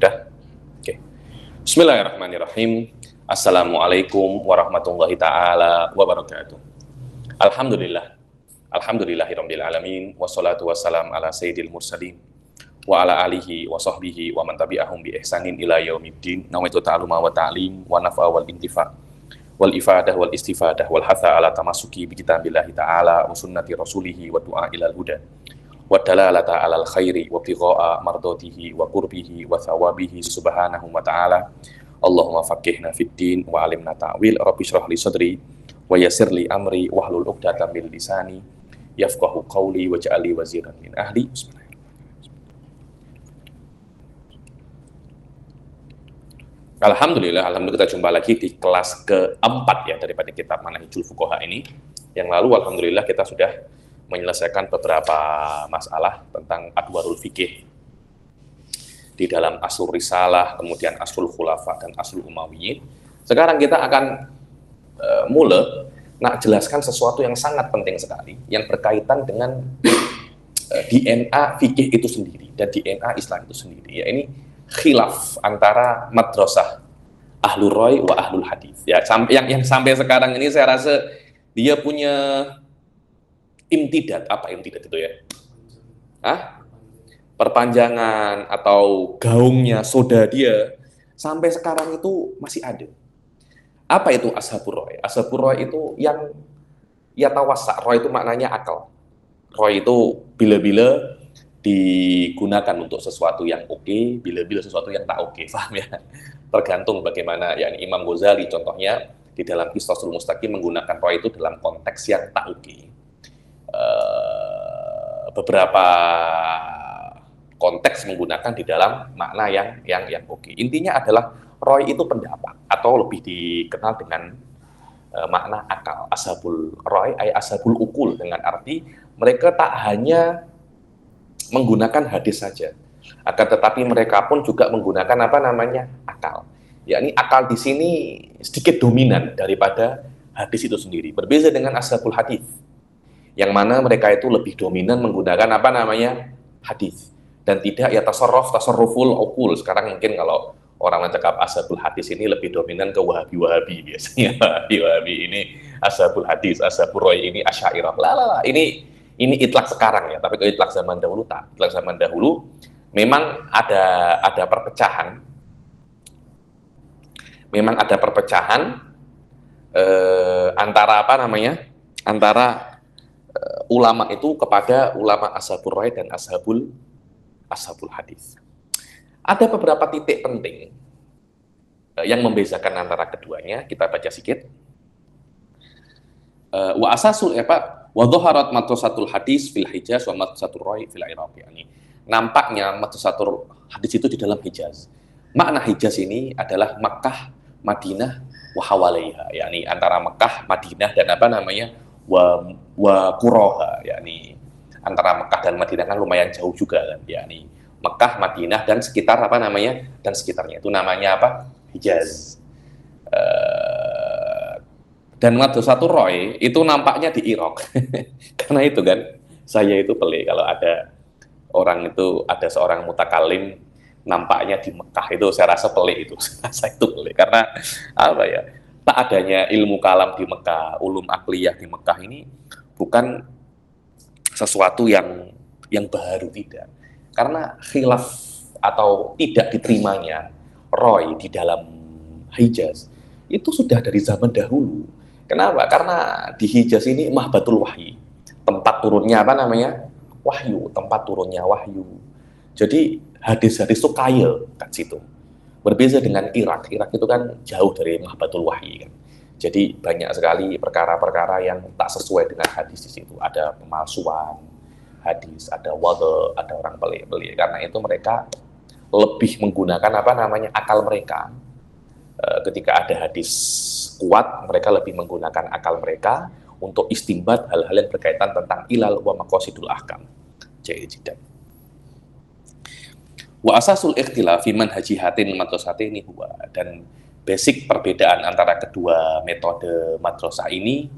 Udah? Oke. Bismillahirrahmanirrahim. Assalamualaikum warahmatullahi ta'ala wabarakatuh. Alhamdulillah. Alhamdulillahirabbil alamin wassalatu wassalam ala sayyidil mursalin wa ala alihi wa sahbihi wa man tabi'ahum bi ihsanin ila yaumiddin. Nawaitu ta'aluma wa ta'lim wa nafa wal intifa wal ifadah wal istifadah wal hatha ala tamasuki bi kitabillahi ta'ala wa sunnati rasulihi wa du'a ilal huda wa dalalata alal khairi wa bigha'a mardatihi wa qurbihi wa thawabihi subhanahu wa ta'ala. Allahumma faqihna fid din wa alimna ta'wil. Rabbi shrah li sadri wa yassir li amri wahlul 'uqdatam min lisani yafqahu qawli waj'al li waziran min ahli. Alhamdulillah kita jumpa lagi di kelas keempat ya daripada kitab Manhajul Fuqaha ini. Yang lalu alhamdulillah kita sudah menyelesaikan beberapa masalah tentang adwarul fikih di dalam Aslul Risalah, kemudian Aslul Khulafa dan Aslul Umayyin. Sekarang kita akan jelaskan sesuatu yang sangat penting sekali yang berkaitan dengan DNA fikih itu sendiri dan DNA Islam itu sendiri. Ya, ini khilaf antara madrasah Ahlul Rai wa Ahlul Hadis. Ya, yang sampai sekarang ini saya rasa dia punya imtidad. Apa imtidad itu ya? Perpanjangan atau gaungnya soda dia sampai sekarang itu masih ada. Apa itu ashabur Rai? Ashabur Rai itu yang yatawassa. Rai itu maknanya akal. Rai itu bila-bila digunakan untuk sesuatu yang oke, bila-bila sesuatu yang tak oke. Paham ya? Tergantung bagaimana yakni Imam Ghazali contohnya di dalam Qissasul Mustaqim menggunakan Rai itu dalam konteks yang tak oke. Beberapa konteks menggunakan di dalam makna yang oke. Intinya adalah Rai itu pendapat atau lebih dikenal dengan makna akal. Ashabul Rai ay ashabul ukul, dengan arti mereka tak hanya menggunakan hadis saja, akan tetapi mereka pun juga menggunakan akal. Yakni akal di sini sedikit dominan daripada hadis itu sendiri. Berbeza dengan ashabul hadis, yang mana mereka itu lebih dominan menggunakan hadis dan tidak ya tasarruful uqul. Sekarang mungkin kalau orang mencakap ashabul hadis ini lebih dominan ke wahabi biasanya. Wahabi ini ashabul hadis, ashabul Rai ini asy'ariyah. Ini itlak sekarang ya, tapi kalau itlak zaman dahulu tak. Itlak zaman dahulu memang ada perpecahan. Memang ada perpecahan antara ulama itu kepada ulama ashabul Rai dan ashabul hadis. Ada beberapa titik penting yang membedakan antara keduanya. Kita baca sedikit. Wa dhaharat madrasatul hadis fil Hijaz wa madrasatul Rai fil Iraq. Yani nampaknya madrasatul hadis itu di dalam Hijaz. Makna Hijaz ini adalah Makkah, Madinah wa hawalaiha. Yani antara Makkah, Madinah dan wa quraha, yakni antara Mekah dan Madinah kan lumayan jauh juga kan, yakni Mekah, Madinah dan sekitar dan sekitarnya itu namanya Hijaz. Dan Madrasatul Rai itu nampaknya di Irak. Karena itu kan saya itu pelik kalau ada seorang mutakalim nampaknya di Mekah, itu saya rasa pelik itu. Saya itu pelik karena tak adanya ilmu kalam di Mekah, ulum akliyah di Mekah ini bukan sesuatu yang baru, tidak. Karena khilaf atau tidak diterimanya Rai di dalam Hijaz itu sudah dari zaman dahulu. Kenapa? Karena di Hijaz ini mahbatul wahyi, tempat turunnya wahyu, tempat turunnya wahyu. Jadi hadis-hadis itu kaya kat situ. Berbeza dengan Irak. Irak itu kan jauh dari mahbatul wahyi kan. Jadi banyak sekali perkara-perkara yang tak sesuai dengan hadis di situ. Ada pemalsuan hadis, ada wada, ada orang pelik-pelik. Karena itu mereka lebih menggunakan akal mereka. Ketika ada hadis kuat, mereka lebih menggunakan akal mereka untuk istinbat hal-hal yang berkaitan tentang ilal wa maqasidul ahkam. Jadi wa asasul ikhtilaf fi manhaji hatin madrasataini huwa, dan basic perbedaan antara kedua metode madrasah ini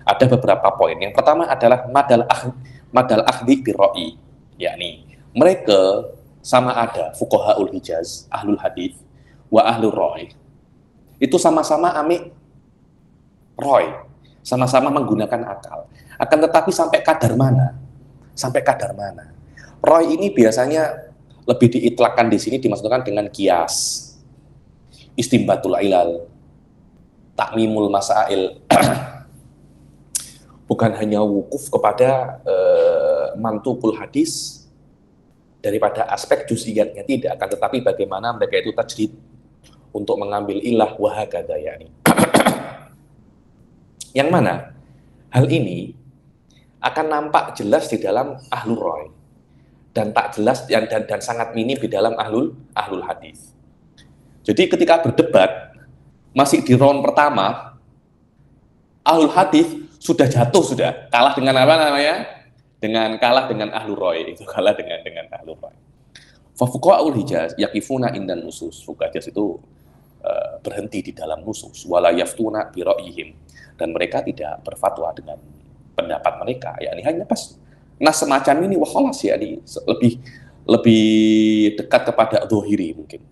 ada beberapa poin. Yang pertama adalah madal akhdi bi ra'i, yakni mereka sama ada fuqahaul Hijaz, ahlul hadis, wa ahlul roy. Itu sama-sama amik roy, sama-sama menggunakan akal. Akan tetapi sampai kadar mana? Sampai kadar mana? Roy ini biasanya lebih diitlakkan di sini dimaksudkan dengan kias, istimbatul ilal, takmimul masail, bukan hanya wukuf kepada mantukul hadis daripada aspek juz'iyatnya, tidak, akan tetapi bagaimana mereka itu tajdid untuk mengambil ilah wahakadha yani. Yang mana hal ini akan nampak jelas di dalam ahlul roy dan tak jelas dan sangat minim di dalam ahlul hadis. Jadi ketika berdebat masih di round pertama, ahlul hadis sudah jatuh, sudah kalah dengan apa namanya? Kalah dengan ahlul roy, itu kalah dengan ahlul roy. Fa fuqahaul Hijaz yaqifuna indan nusus. Fuqaha Hijaz itu berhenti di dalam nusus, wala yaftuna bi ra'yihim, dan mereka tidak berfatwa dengan pendapat mereka, yakni hanya pas nas semacam ini wakhalas, yakni lebih dekat kepada dzahiri mungkin.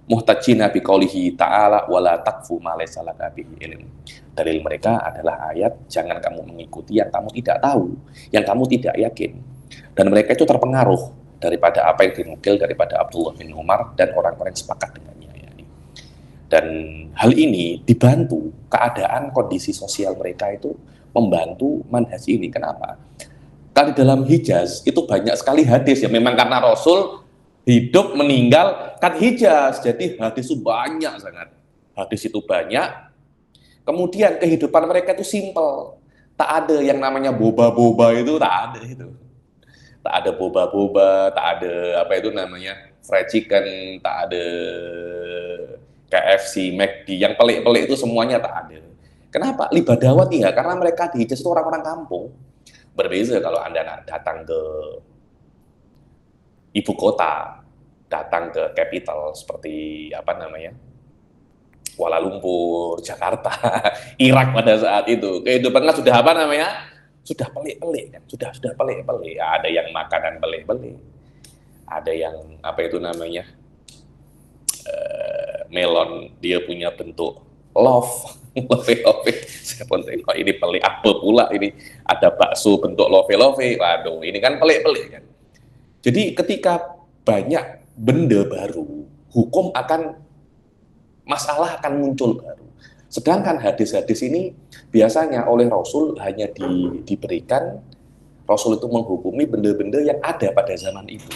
Muhtajina bi qaulihi ta'ala wala taqfu ma laysa laka bihi ilm. Dalil mereka adalah ayat jangan kamu mengikuti yang kamu tidak tahu, yang kamu tidak yakin. Dan mereka itu terpengaruh daripada apa yang dinukil daripada Abdullah bin Umar dan orang-orang yang sepakat dengannya. Dan hal ini dibantu keadaan kondisi sosial mereka itu membantu manhaj ini. Kenapa? Karena dalam Hijaz itu banyak sekali hadis ya, memang karena Rasul hidup meninggal kan Hijaz, jadi hadis itu banyak sangat. Hadis itu banyak. Kemudian kehidupan mereka itu simple. Tak ada yang namanya boba-boba, itu tak ada itu. Tak ada boba-boba, tak ada apa itu namanya fried chicken, tak ada KFC, McD, yang pelik-pelik itu semuanya tak ada. Kenapa? Libadawat ya, karena mereka di Hijaz itu orang-orang kampung. Berbeza kalau Anda datang ke ibu kota, datang ke capital seperti apa namanya, Kuala Lumpur, Jakarta, Irak pada saat itu. Kehidupannya sudah apa namanya? Sudah pelik-pelik kan, sudah pelik-pelik. Ada yang makanan pelik-pelik. Ada yang apa itu namanya? Melon, dia punya bentuk love. Saya pun tengok ini pelik apa pula ini, ada bakso bentuk love. Waduh, ini kan pelik-pelik kan. Jadi ketika banyak benda baru, hukum akan masalah akan muncul baru. Sedangkan hadis-hadis ini biasanya oleh Rasul hanya diberikan, Rasul itu menghukumi benda-benda yang ada pada zaman itu.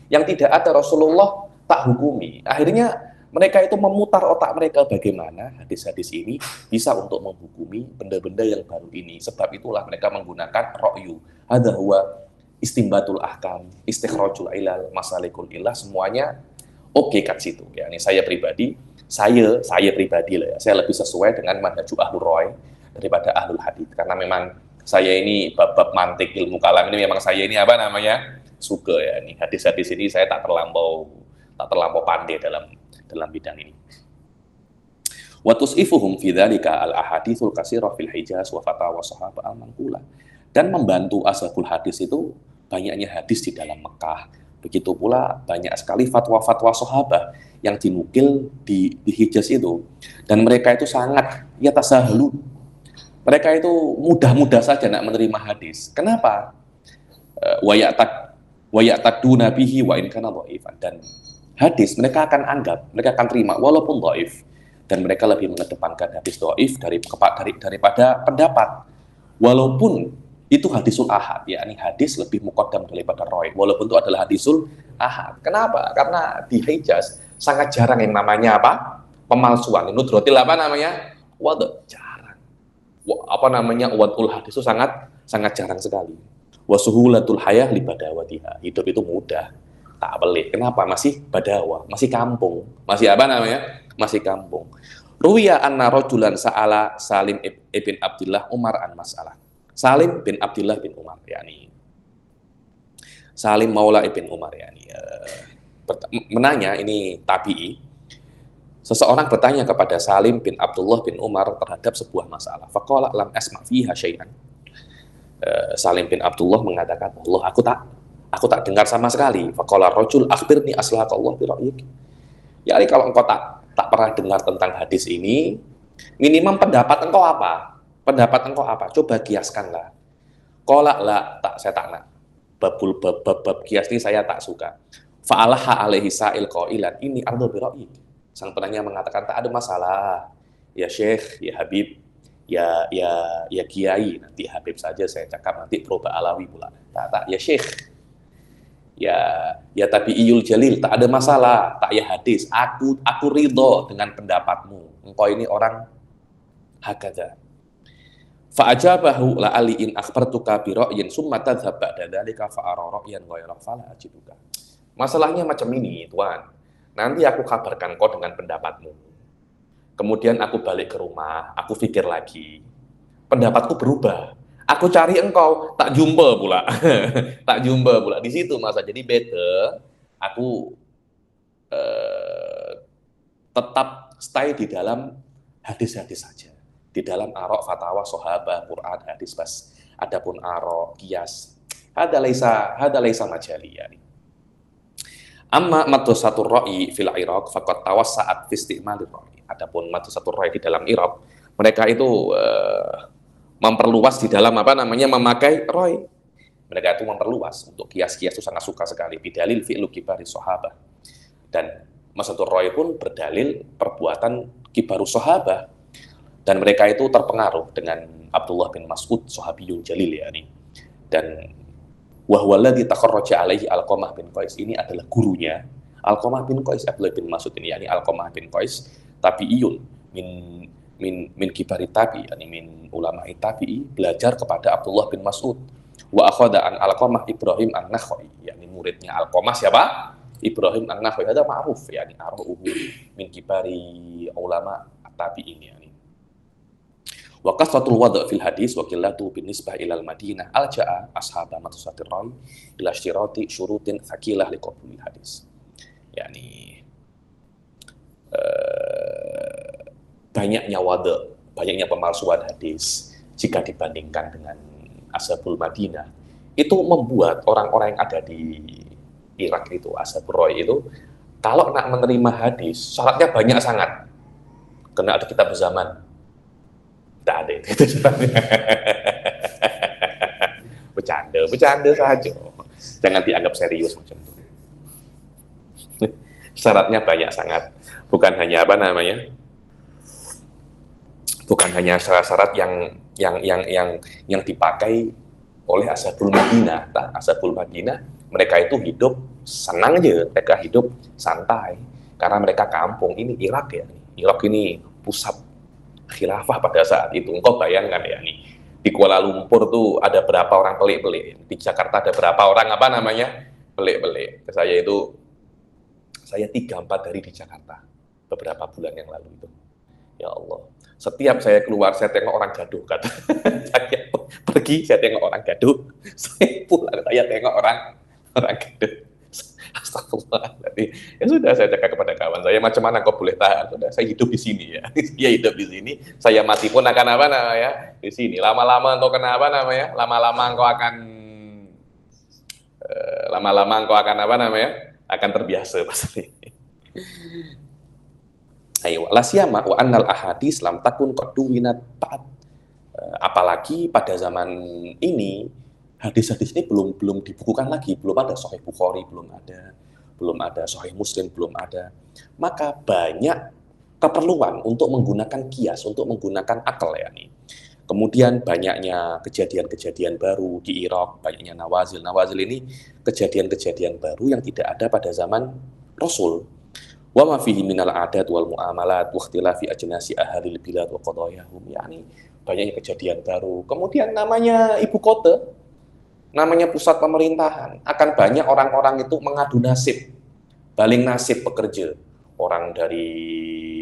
Yang tidak ada Rasulullah tak hukumi. Akhirnya mereka itu memutar otak mereka bagaimana hadis-hadis ini bisa untuk menghukumi benda-benda yang baru ini. Sebab itulah mereka menggunakan ra'yu. Hadza huwa istimbatul ahkam, istikhrajul ilal, masalikul ilah, semuanya oke kat situ. Ya, ini saya pribadi lah ya, saya lebih sesuai dengan manhaju ahlul roy daripada ahlul hadis. Karena memang saya ini bab-bab mantik, ilmu kalam ini memang saya ini apa namanya? Suka ya. Ini hadis-hadis ini saya tak terlampau pandai dalam bidang ini. Wa tus'ifuhum fi dzalika al-ahaditsul katsirah fil Hijaz wa fatawa sahabat al-manqula. Dan membantu ashabul hadis itu banyaknya hadis di dalam Mekah. Begitu pula banyak sekali fatwa-fatwa sahabat yang dinukil di Hijaz itu. Dan mereka itu sangat yatasahlu. Mereka itu mudah-mudah saja nak menerima hadis. Kenapa? Wa ya'taduna bihi wa in kana dhaifan. Dan hadis mereka akan anggap, mereka akan terima walaupun dhaif, dan mereka lebih mengedepankan hadis dhaif daripada pendapat walaupun itu hadisul ahad, yakni hadis lebih muqaddam daripada roi, walaupun itu adalah hadisul ahad. Kenapa? Karena di Hijaz sangat jarang yang namanya apa? Pemalsuan. Nudrotil apa namanya? Jarang. Apa namanya? Wadul hadis itu sangat jarang sekali. Wasuhulatul hayah li badawatiha. Hidup itu mudah. Tak pelik. Kenapa? Masih badawa, masih kampung. Masih apa namanya? Masih kampung. Ruwiya anna rajulan sa'ala Salim ibn Abdullah Umar an mas'alah. Salim bin Abdullah bin Umar, yakni Salim Maula ibn Umar, yakni menanya, ini tabi'i. Seseorang bertanya kepada Salim bin Abdullah bin Umar terhadap sebuah masalah. Faqala lam asma' fiha syai'an. Salim bin Abdullah mengatakan, Allah, Aku tak dengar sama sekali. Faqala rajul akhbirni aslahakallah bi ra'yik. Ya, kalau engkau tak pernah dengar tentang hadis ini, minimal pendapat engkau apa? Pendapat engkau apa? Coba kiaskanlah. Qala la, saya tak nak. Bab kias ini saya tak suka. Fa'alaha alaihi sa'il qailan ini ardo bi ra'yik. Sang penanya mengatakan tak ada masalah. Ya Syekh, ya Habib, ya Kiai, nanti Habib saja saya cakap, nanti Proba Alawi pula. Tak, ya Syekh. Ya tabi'iyul jalil, tak ada masalah, tak ya hadis, aku ridho dengan pendapatmu, engkau ini orang hakadha. Fa'ajabahu la'ali in akhbartuka bi ra'yin summa tadhhab ba'da dzalika fa'ara ra'yan ghayra fala ajiduka. Masalahnya macam ini, Tuan. Nanti aku kabarkan kau dengan pendapatmu. Kemudian aku balik ke rumah, aku pikir lagi. Pendapatku berubah. Aku cari engkau, tak jumpa pula. Tak jumpa pula. Di situ masa. Jadi beda, aku tetap stay di dalam hadis-hadis saja. Di dalam arok, fatwa, sahabat, Quran, hadis, bas. Adapun arok, kias, hada laisa majali yani. Amma madrasatur ra'i fil Iraq faqad tawassa'at fi isti'malir ra'i. Adapun madrasatur ra'i di dalam Irak, mereka itu memperluas di dalam memakai ra'i. Mereka itu memperluas untuk kias-kias itu sangat suka sekali. Bidalil fi'lu kibari sahabah. Dan madrasatur ra'i pun berdalil perbuatan kibarus sahabah. Dan mereka itu terpengaruh dengan Abdullah bin Mas'ud, sahabiyun jalil yani. Dan wahwaladzi takharraja alaihi Alqamah bin Qais, ini adalah gurunya Alqamah bin Qais, Abdullah bin Mas'ud ini yakni Alqamah bin Qais tabi'iyun min kibari tabi, yakni min ulama tabi'i, belajar kepada Abdullah bin Mas'ud. Wa akhadha an Alqamah Ibrahim an-Nakhai, yakni muridnya Alqamah siapa? Ibrahim an-Nakhai, ada ma'ruf yakni aruhu min kibari ulama tabi'in yani. Wa kasratul wad' fil hadis wa qillatu bin nisbah ilal Madinah alja'a ashaba madrasatir ra'i ila ishtirati syurutin tsaqilah liqabulil hadis. Yani banyaknya wad', banyaknya pemalsuan hadis jika dibandingkan dengan ashabul Madinah, itu membuat orang-orang yang ada di Irak itu, ashabul ra'i itu, kalau nak menerima hadis syaratnya banyak sangat. Kena ada kitab zaman. Tidak ada itu bercanda saja, jangan dianggap serius macam itu. Syaratnya banyak sangat, bukan hanya bukan hanya syarat-syarat yang dipakai oleh ashabul Madinah. Ashabul Madinah mereka itu hidup senang aja, mereka hidup santai karena mereka kampung. Ini Irak ya, Irak ini pusat khilafah pada saat itu. Engkau bayangkan ya nih, di Kuala Lumpur tuh ada berapa orang pelik-pelik, di Jakarta ada berapa orang pelik-pelik. Saya 3-4 hari di Jakarta beberapa bulan yang lalu itu. Ya Allah, setiap saya keluar saya tengok orang gaduh, kata saya pergi saya tengok orang gaduh, saya pulang saya tengok orang gaduh. Astagfirullah. Ya sudah, saya cakap kepada kawan saya, macam mana kau boleh tahan? Sudah, saya hidup di sini ya. Dia hidup di sini, saya mati pun akan di sini. Lama-lama engkau akan terbiasa pasti. Ayo, la siyama wa annal ahadits lam takun qad duwinat ba'd. Apalagi pada zaman ini hadis-hadis ini belum dibukukan lagi, belum ada Sahih Bukhari, belum ada Sahih Muslim, belum ada. Maka banyak keperluan untuk menggunakan kias, untuk menggunakan akal ya nih. Kemudian banyaknya kejadian-kejadian baru di Irak, banyaknya nawazil. Nawazil ini kejadian-kejadian baru yang tidak ada pada zaman Rasul. Wa ma fihi minal adat wal muamalat wa ikhtilafi ajnasi ahlil bilad wa qadayahum, yani banyaknya kejadian baru. Kemudian namanya ibu kota, namanya pusat pemerintahan, akan banyak orang-orang itu mengadu nasib, baling nasib pekerja. Orang dari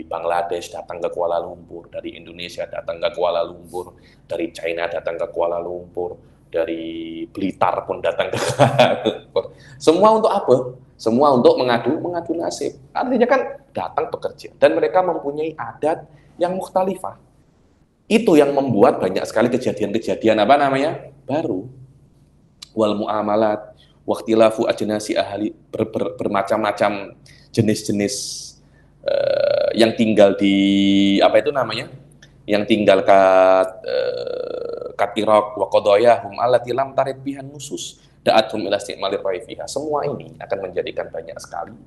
Bangladesh datang ke Kuala Lumpur, dari Indonesia datang ke Kuala Lumpur, dari China datang ke Kuala Lumpur, dari Blitar pun datang ke Kuala Lumpur. Semua untuk apa? Semua untuk mengadu nasib. Artinya kan datang bekerja, dan mereka mempunyai adat yang mukhtalifah. Itu yang membuat banyak sekali kejadian-kejadian baru. Wal muamalat waqtilafu ajnasi ahli, bermacam-macam jenis-jenis yang tinggal di apa itu namanya, yang tinggal kat Irak wa qadayahum allati lam tarid bihan nusus da'athum ila isti'malir raifiha. Semua ini akan menjadikan banyak sekali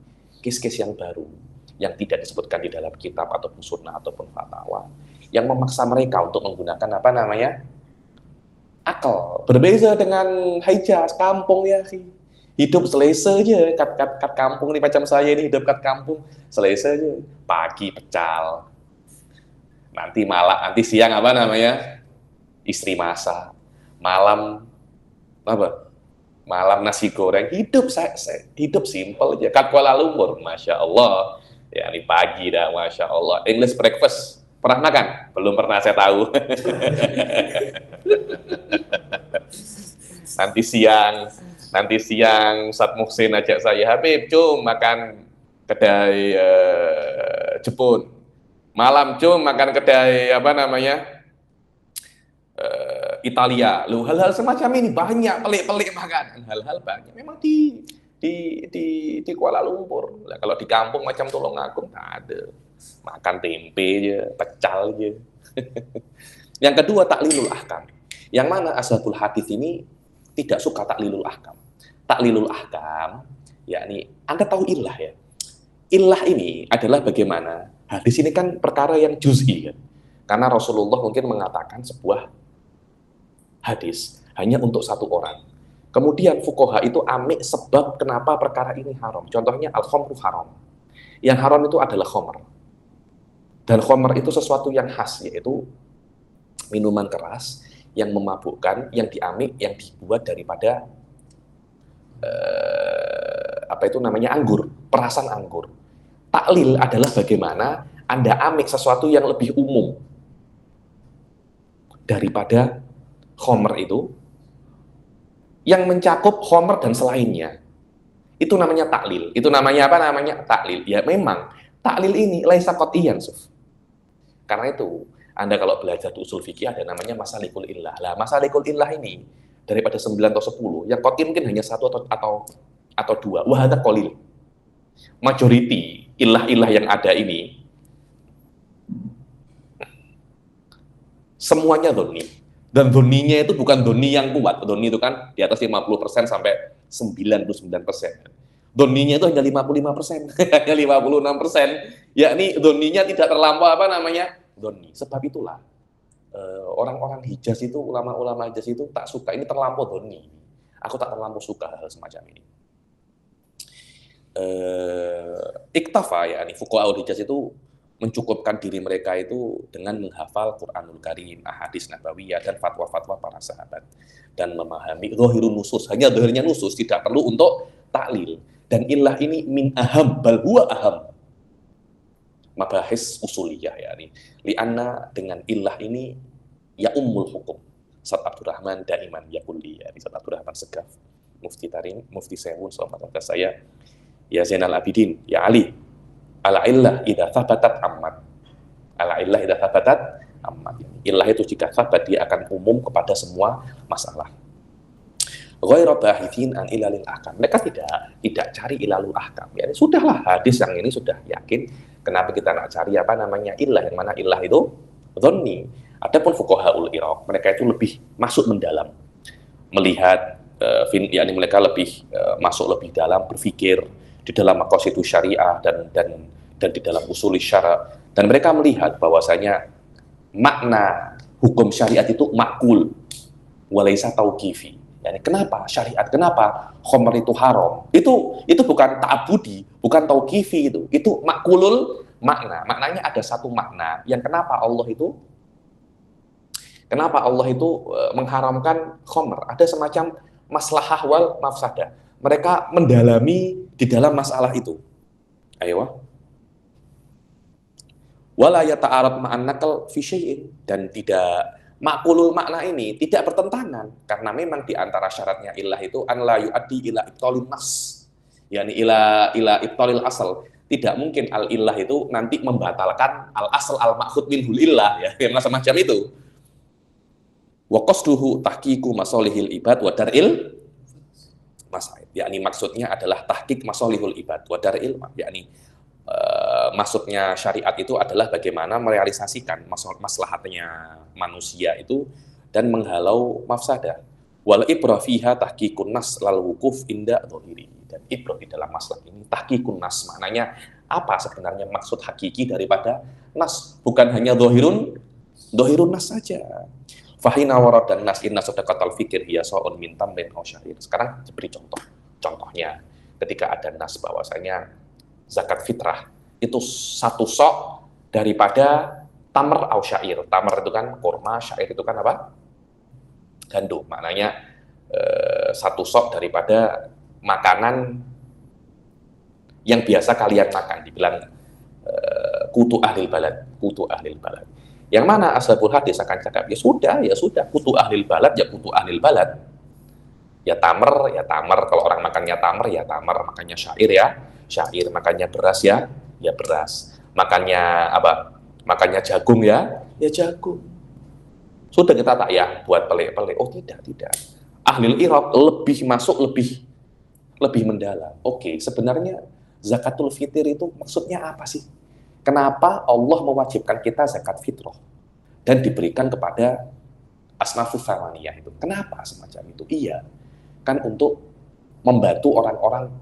case-case yang baru yang tidak disebutkan di dalam kitab ataupun sunnah ataupun fatwa yang memaksa mereka untuk menggunakan apa namanya akal. Berbeda dengan hijaz kampung ya, hidup selesa aja, kat kampung nih macam saya ini hidup kat kampung selesa aja. Pagi pecal, nanti siang apa namanya istri masak, malam apa? Malam nasi goreng. Hidup saya hidup simpel aja. Kat Kuala Lumpur, masya Allah. Ya ini pagi dah, masya Allah. English breakfast pernah makan? Belum pernah, saya tahu. nanti siang Ustadz Muhsin ajak saya, Habib, cum makan kedai Jepun. Malam cum makan kedai apa namanya Italia. Lu hal-hal semacam ini banyak, pelik-pelik makan. Hal-hal banyak. Memang di Kuala Lumpur. Nah, kalau di kampung macam Tulungagung nggak ada. Makan tempe aja, pecal aja. Yang kedua, taklilul ahkam. Yang mana ashabul hadis ini tidak suka taklilul ahkam. Taklilul ahkam, yakni Anda tahu illah ya. Illah ini adalah bagaimana hadis ini kan perkara yang juz'i kan. Karena Rasulullah mungkin mengatakan sebuah hadis hanya untuk satu orang. Kemudian fuqaha itu amik sebab kenapa perkara ini haram. Contohnya al-khamru haram. Yang haram itu adalah khamr. Dan khamr itu sesuatu yang khas, yaitu minuman keras yang memabukkan, yang diamik, yang dibuat daripada apa itu namanya anggur, perasan anggur. Taklil adalah bagaimana Anda amik sesuatu yang lebih umum daripada khamr itu, yang mencakup khamr dan selainnya. Itu namanya taklil. Itu namanya apa namanya? Taklil. Ya memang taklil ini laisa qat'iyan, Suf. Karena itu Anda kalau belajar di usul fikih ada namanya masalikul illah. Lah, masalikul illah ini daripada 9 atau 10, yang qat'i mungkin hanya 1 atau 2. Wa hadza qalil. Majority illah-illah yang ada ini semuanya dhonni. Dan dhonninya itu bukan dhonni yang kuat. Dhonni itu kan di atas 50% sampai 99%. Dhonninya itu hanya 55%, hanya 56%. Yakni dhonninya tidak terlampau apa namanya? Dhonni. Sebab itulah orang-orang Hijaz itu, ulama-ulama Hijaz itu tak suka ini terlampau dhonni. Aku tak terlampau suka hal semacam ini. Iktafa yakni fuqaha Hijaz itu mencukupkan diri mereka itu dengan menghafal Quranul Karim, ahadits nabawiyah dan fatwa-fatwa para sahabat dan memahami zahirun nusus, hanya zahirnya nusus, tidak perlu untuk taklil. Dan illah ini min aham bal huwa aham mabahis usuliyah yakni lianna dengan illah ini ya ummul hukum. Ustaz Abdurrahman daiman yaquli ya Ustaz Abdurrahman Segaf mufti Tarim, mufti Sewun selama saya, ya Zainal Abidin, ya Ali, ala illah idza thabatat ammat. Ala illah idza thabatat ammat. Illah itu jika thabat dia akan umum kepada semua masalah. Ghairu bahithin an ilalil ahkam. Mereka tidak cari ilalul ahkam. Ya sudahlah, hadis yang ini sudah yakin. Kenapa kita nak cari apa namanya illah, yang mana illah itu dhanni. Adapun fuqahaul Iraq, mereka itu lebih masuk mendalam. Melihat yakni mereka lebih masuk lebih dalam, berpikir di dalam maqasid syariah dan di dalam usul syara, dan mereka melihat bahwasanya makna hukum syariat itu makul walaisa tauqifi. Yani kenapa syariat, kenapa khamr itu haram? Itu bukan ta'abudi, bukan tauqifi itu makulul makna. Maknanya ada satu makna yang kenapa Allah itu mengharamkan khamr. Ada semacam maslahah wal mafsadah. Mereka mendalami di dalam masalah itu. Ayo. Wala yata'arad ma'an naql fi syai'in, dan tidak makulul makna ini tidak bertentangan karena memang di antara syaratnya illah itu an la yuaddi ila ibtalin nas. Yani ila ibtalil asal. Tidak mungkin al illah itu nanti membatalkan al asal al ma'khud minhul illah, ya, yang semacam itu. Wa qasduhu tahqiqu masalihil ibad wa dar'il masail. Yakni maksudnya adalah tahqiq masalihul ibad wa dar'il, yakni maksudnya syariat itu adalah bagaimana merealisasikan maslahatnya manusia itu dan menghalau mafsadah. Wal ibrah fiha tahqiqun nas lal wukuf inda dhahiri. Dan ibrah di dalam masalah ini tahqiqun nas, maknanya apa sebenarnya maksud hakiki daripada nas, bukan hanya dhahirun nas saja. Fahina warad dan nas inna sadaqatal fikir hiya sa'un min tamrin aw syair. Sekarang beri contoh. Contohnya ketika ada nas bahwasanya zakat fitrah itu satu sok daripada tamr au syair. Tamr itu kan kurma, syair itu kan apa? Gandum. Maknanya satu sok daripada makanan yang biasa kalian makan. Dibilang kutu ahlil balad, kutu ahlil balad. Yang mana ashabul hadis akan cakap, ya sudah, kutu ahlil balad, ya kutu ahlil balad. Ya tamr, kalau orang makannya tamr, ya tamr, makannya syair, ya syair, makannya beras, ya beras. Makannya apa? Makannya jagung, ya jagung. Sudah kita tak ya buat pelik-pelik. Oh tidak. Ahlul iraq lebih masuk, lebih mendalam. Oke, sebenarnya zakatul fitr itu maksudnya apa sih? Kenapa Allah mewajibkan kita zakat fitrah dan diberikan kepada asnafus samaniyah itu? Kenapa semacam itu? Iya, kan untuk membantu orang-orang,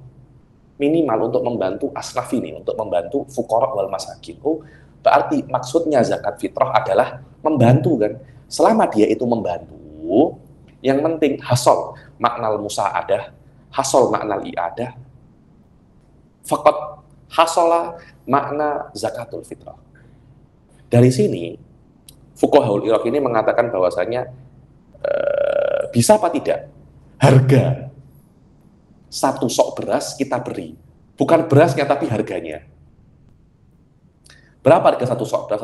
minimal untuk membantu asnaf ini, untuk membantu fuqara wal masakin. Oh, berarti maksudnya zakat fitrah adalah membantu kan? Selama dia itu membantu, yang penting hasol maknal musa'adah, hasol maknal i'adah, faqat hasola makna zakatul fitrah. Dari sini fuqahaul iraq ini mengatakan bahwasanya bisa apa tidak harga satu sok beras kita beri, bukan berasnya tapi harganya. Berapa harga satu sok beras?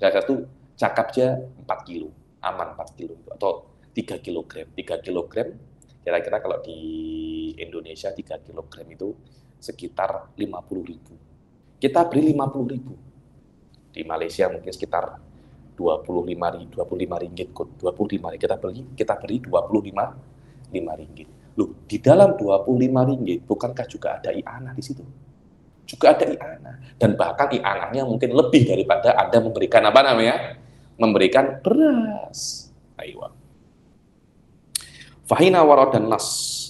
Satu cakap aja 4 kilo, aman 4 kilo atau 3 kilogram. 3 kilogram kira-kira kalau di Indonesia 3 kilogram itu sekitar 50.000. Kita beri 50.000. Di Malaysia mungkin sekitar 25 ringgit, 25 kita beri 25 ringgit. Loh, di dalam 25 ringgit bukankah juga ada i'anah di situ? Juga ada i'anah, dan bahkan i'anahnya mungkin lebih daripada Anda memberikan apa namanya? Memberikan beras. Aywa. Fahina waradan nas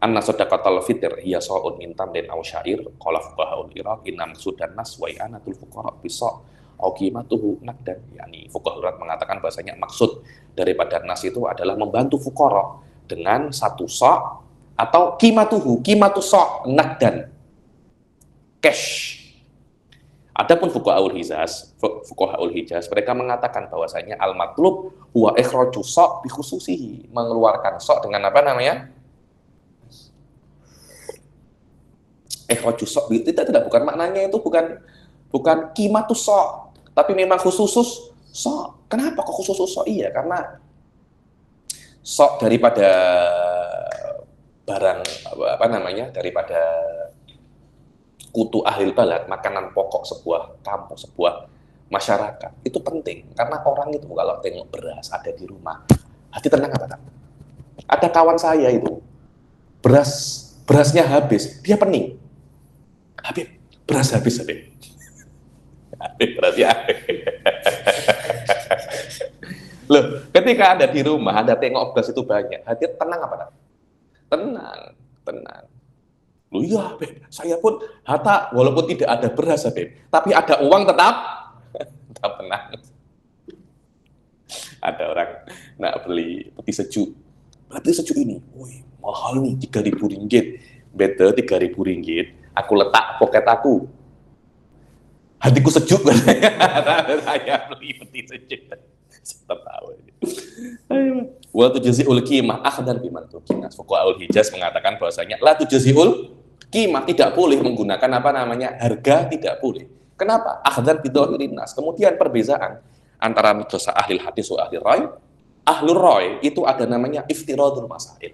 anna sadaqatal fitr hiya sa'un min tamrin aw syair qala fuqahaul iraq inna maqsudan nas wa i'anatul fuqara bisa au qimatuhu nakdan. Yani fuqahaul iraq mengatakan bahasanya maksud daripada nas itu adalah membantu fuqara dengan satu sok atau qimatu sok nakdan, cash. Adapun fuqahaul hijaz mereka mengatakan bahwasanya al matlub huwa ikhraju sok bi khususihi, mengeluarkan sok dengan apa namanya? Ikhraju sok itu tidak bukan maknanya itu bukan qimatu sok, tapi memang khusus sok. Kenapa kok khusus sok? Iya, karena sok daripada barang apa namanya? Daripada kutu ahlil balad, makanan pokok sebuah kampung, sebuah masyarakat, itu penting. Karena orang itu kalau tengok beras ada di rumah, hati tenang apa tak? Ada kawan saya itu, berasnya habis, dia pening. Habib, beras habis, Habib. Habib, berasnya habis. Loh, ketika Anda di rumah, Anda tengok beras itu banyak, hati tenang apa tak? Tenang. Loh iya, Beb. Saya pun hatta walaupun tidak ada beras, Beb, tapi ada uang tetap tenang. Ada orang nak beli peti sejuk. Peti sejuk ini, wih, mahal nih, 3.000 ringgit. Beda 3.000 ringgit, aku letak poket aku. Hatiku sejuk kan. Saya beli peti sejuk. Tertawa. Wa tujzi'ul qimah akhdan biman tuqinas. Fuqahaul hijaz mengatakan bahwasanya la tujzi'ul qimah, tidak boleh menggunakan apa namanya? Harga, tidak boleh. Kenapa? Akhdan bidhahirin nas. Kemudian perbedaan antara madrasah ahli hadis wa ahli rai. Ahlur rai itu ada namanya iftiradul masail.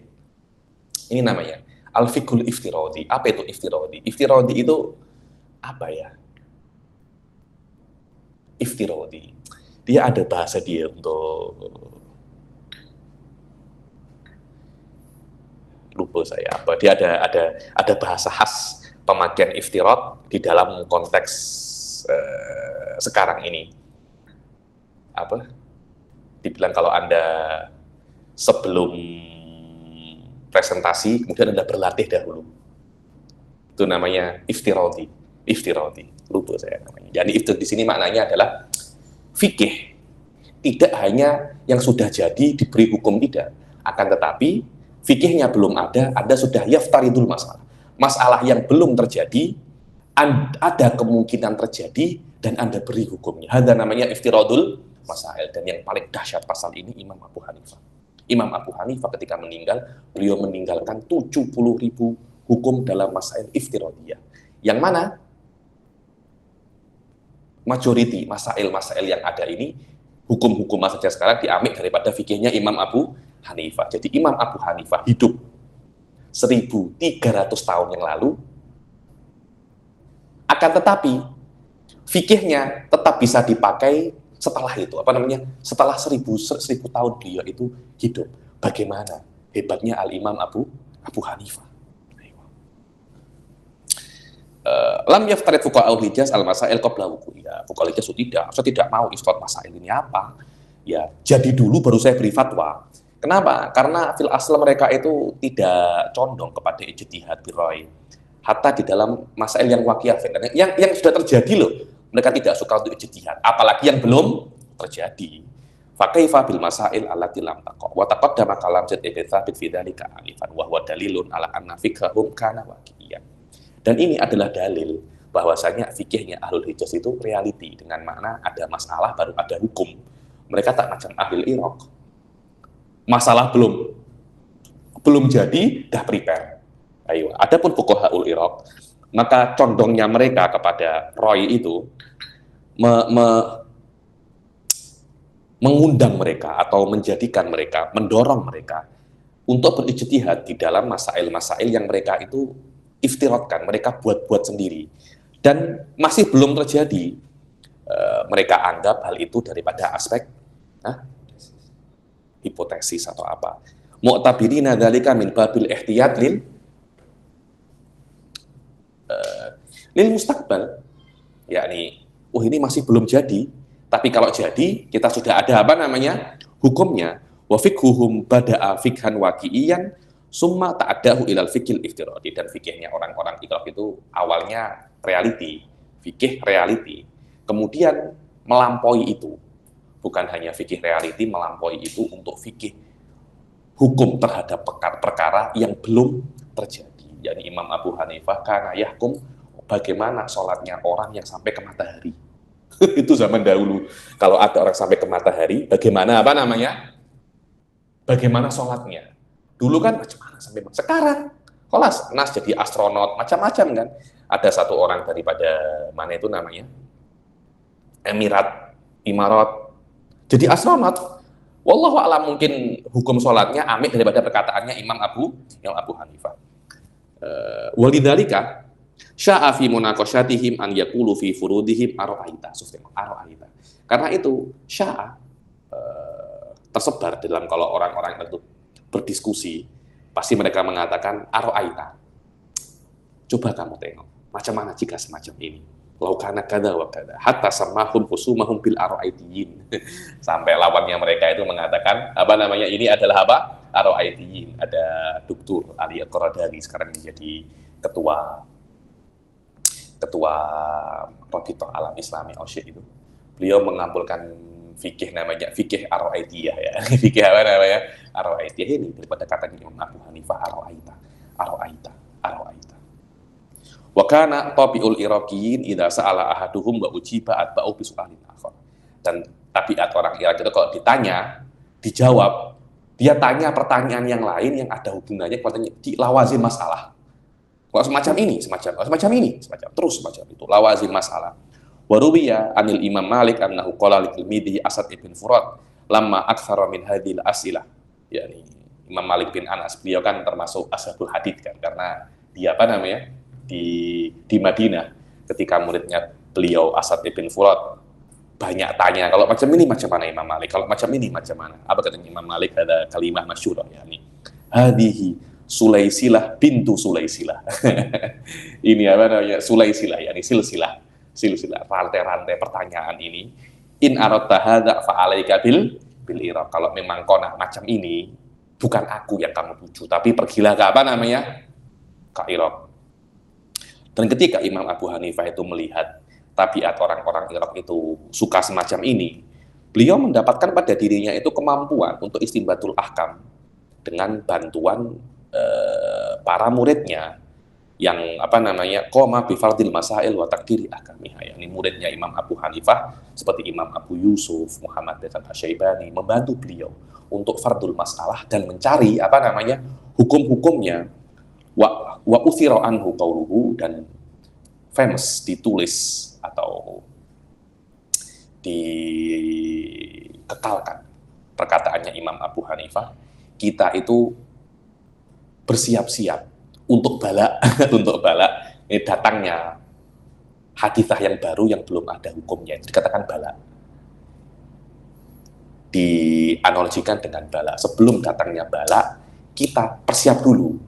Ini namanya al-fiqhul iftiradi. Apa itu iftiradi? Iftiradi itu apa ya? Iftiradi. Dia ada bahasa dia untuk lupa saya apa. Dia ada bahasa khas pemakaian iftirat di dalam konteks sekarang ini. Apa? Dibilang kalau Anda sebelum presentasi kemudian Anda berlatih dahulu. Itu namanya iftirati. Lupa saya namanya. Jadi itu di sini maknanya adalah fikih. Tidak hanya yang sudah jadi diberi hukum tidak, akan tetapi fikihnya belum ada, Anda sudah yaftaridul masalah. Masalah yang belum terjadi, ada kemungkinan terjadi, dan Anda beri hukumnya. Ada namanya iftiradul masail. Dan yang paling dahsyat pasal ini Imam Abu Hanifah. Imam Abu Hanifah ketika meninggal, beliau meninggalkan 70.000 hukum dalam masail iftiradiyah. Yang mana majority masail-masail yang ada ini, hukum-hukum saja sekarang diambil daripada fikihnya Imam Abu Hanifah. Jadi Imam Abu Hanifah hidup 1.300 tahun yang lalu, akan tetapi fikihnya tetap bisa dipakai setelah itu. Setelah 1.000 tahun beliau itu hidup. Bagaimana hebatnya Al-Imam Abu Hanifah. Lam yaftarid fuqaha'ul Hijaz al-masail qabla wuqu'iha. Fuqaha'ul Hijaz saya tidak mau iftirat masail ini apa. Ya, jadi dulu baru saya beri fatwa. Kenapa? Karena fil asal mereka itu tidak condong kepada ijtihad biroi. Hatta di dalam masail yang waqi'ah, yang sudah terjadi loh, mereka tidak suka untuk ijtihad, apalagi yang belum terjadi. Fa kaifa bil masail allati lam taqa wa taqaddama kalam Zaid ibn Tsabit fi dzalika alifan wa huwa dalilun ala anna fiqhahum kana waqi'iyyan. Dan ini adalah dalil bahwasanya fikihnya Ahlul Hijaz itu reality, dengan makna ada masalah baru ada hukum. Mereka tak macam Ahlul Iraq. Masalah belum jadi, dah prepare. Ayo, adapun fuqahaul Iraq, maka condongnya mereka kepada Roy itu mengundang mereka atau menjadikan mereka, mendorong mereka untuk berijtihad di dalam masail-masail yang mereka itu iftiratkan, mereka buat-buat sendiri, dan masih belum terjadi. Mereka anggap hal itu daripada aspek hipotesis atau apa. Mu'tabirina dzalika min babil ihtiyat lil mustaqbal. Yakni, ini masih belum jadi, tapi kalau jadi kita sudah ada hukumnya. Wa fiqhuhum bada'a fiqhan waqi'iyan summa ta'addahu ilal fikil iftiradi. Dan fikihnya orang-orang Iraq itu awalnya reality, fikih reality, kemudian melampaui itu, bukan hanya fikih reality, melampaui itu untuk fikih hukum terhadap perkara yang belum terjadi. Yani Imam Abu Hanifah kana yahkum bagaimana sholatnya orang yang sampai ke matahari. Itu zaman dahulu, kalau ada orang sampai ke matahari, bagaimana bagaimana sholatnya. Dulu kan macam mana sampai sekarang. Kelas Nas jadi astronot, macam-macam kan. Ada satu orang daripada mana itu namanya? Imarat. Jadi astronot. Wallahu a'lam, mungkin hukum sholatnya ambil daripada perkataannya Imam Abu Hanifah. Walidzalika sya'a fi munaqasyatihim an yaqulu fi furudihim ara'aita. Karena itu sya'a tersebar dalam, kalau orang-orang itu berdiskusi, pasti mereka mengatakan ara'aita. Coba kamu tengok, macam mana jika semacam ini? Laukana kada wa kada hatta samahum husumahum bil ara'aitiyin. Sampai lawannya mereka itu mengatakan ini adalah ara'aitiyin. Ada Dr. Ali Al-Qaradari sekarang menjadi ketua Rabithah Alam Islami Ausyik itu. Beliau mengampulkan fikih namanya fikih ara'aitiyah ya. Fikih ara'aitiyah ini daripada kata Imam Abu Hanifah ara'aita. Wa kana tabi'ul Iraqiyin idza sa'ala ahaduhum wa ujiba atba'u bi su'alin akhar. Dan tabiat orang Irak itu kalau ditanya, dijawab, dia tanya pertanyaan yang lain yang ada hubungannya kepadanya di lawazim masalah. Kalau semacam ini, terus semacam itu, lawazim masalah. Wa ruwiya anil Imam Malik annahu qala li tilmidihi Asad ibn Furat lamma aktsara min hadhil asilah. Yani Imam Malik bin Anas, beliau kan termasuk ashabul hadits kan, karena dia di Madinah, ketika muridnya beliau Asad ibn Furat banyak tanya, kalau macam ini macam mana Imam Malik, kalau macam ini macam mana. Apa katanya Imam Malik? Ada kalimah masyhurah, yakni hadhihi Sulaisilah bintu Sulaisilah. Ini apa namanya? Sulaisilah, yakni silsilah. Silsilah, rantai-rantai pertanyaan ini. In aradta hadza fa'alaika bil Irak. Kalau memang kona macam ini, bukan aku yang kamu tuju, tapi pergilah ke apa namanya? Ke Irak. Dan ketika Imam Abu Hanifah itu melihat tabiat orang-orang Irak itu suka semacam ini, beliau mendapatkan pada dirinya itu kemampuan untuk istinbatul ahkam dengan bantuan para muridnya yang apa namanya qoma bi fardil masail wa takdiri ahkamiha, yakni muridnya Imam Abu Hanifah seperti Imam Abu Yusuf, Muhammad bin Asy-Syaibani membantu beliau untuk fardul masalah dan mencari apa namanya hukum-hukumnya. Wa uthira anhu qauluhu, dan famous ditulis atau dikekalkan perkataannya Imam Abu Hanifah, kita itu bersiap-siap untuk bala untuk bala ini datangnya hadithah yang baru yang belum ada hukumnya, itu dikatakan bala, dianalogikan dengan bala. Sebelum datangnya bala, kita persiap dulu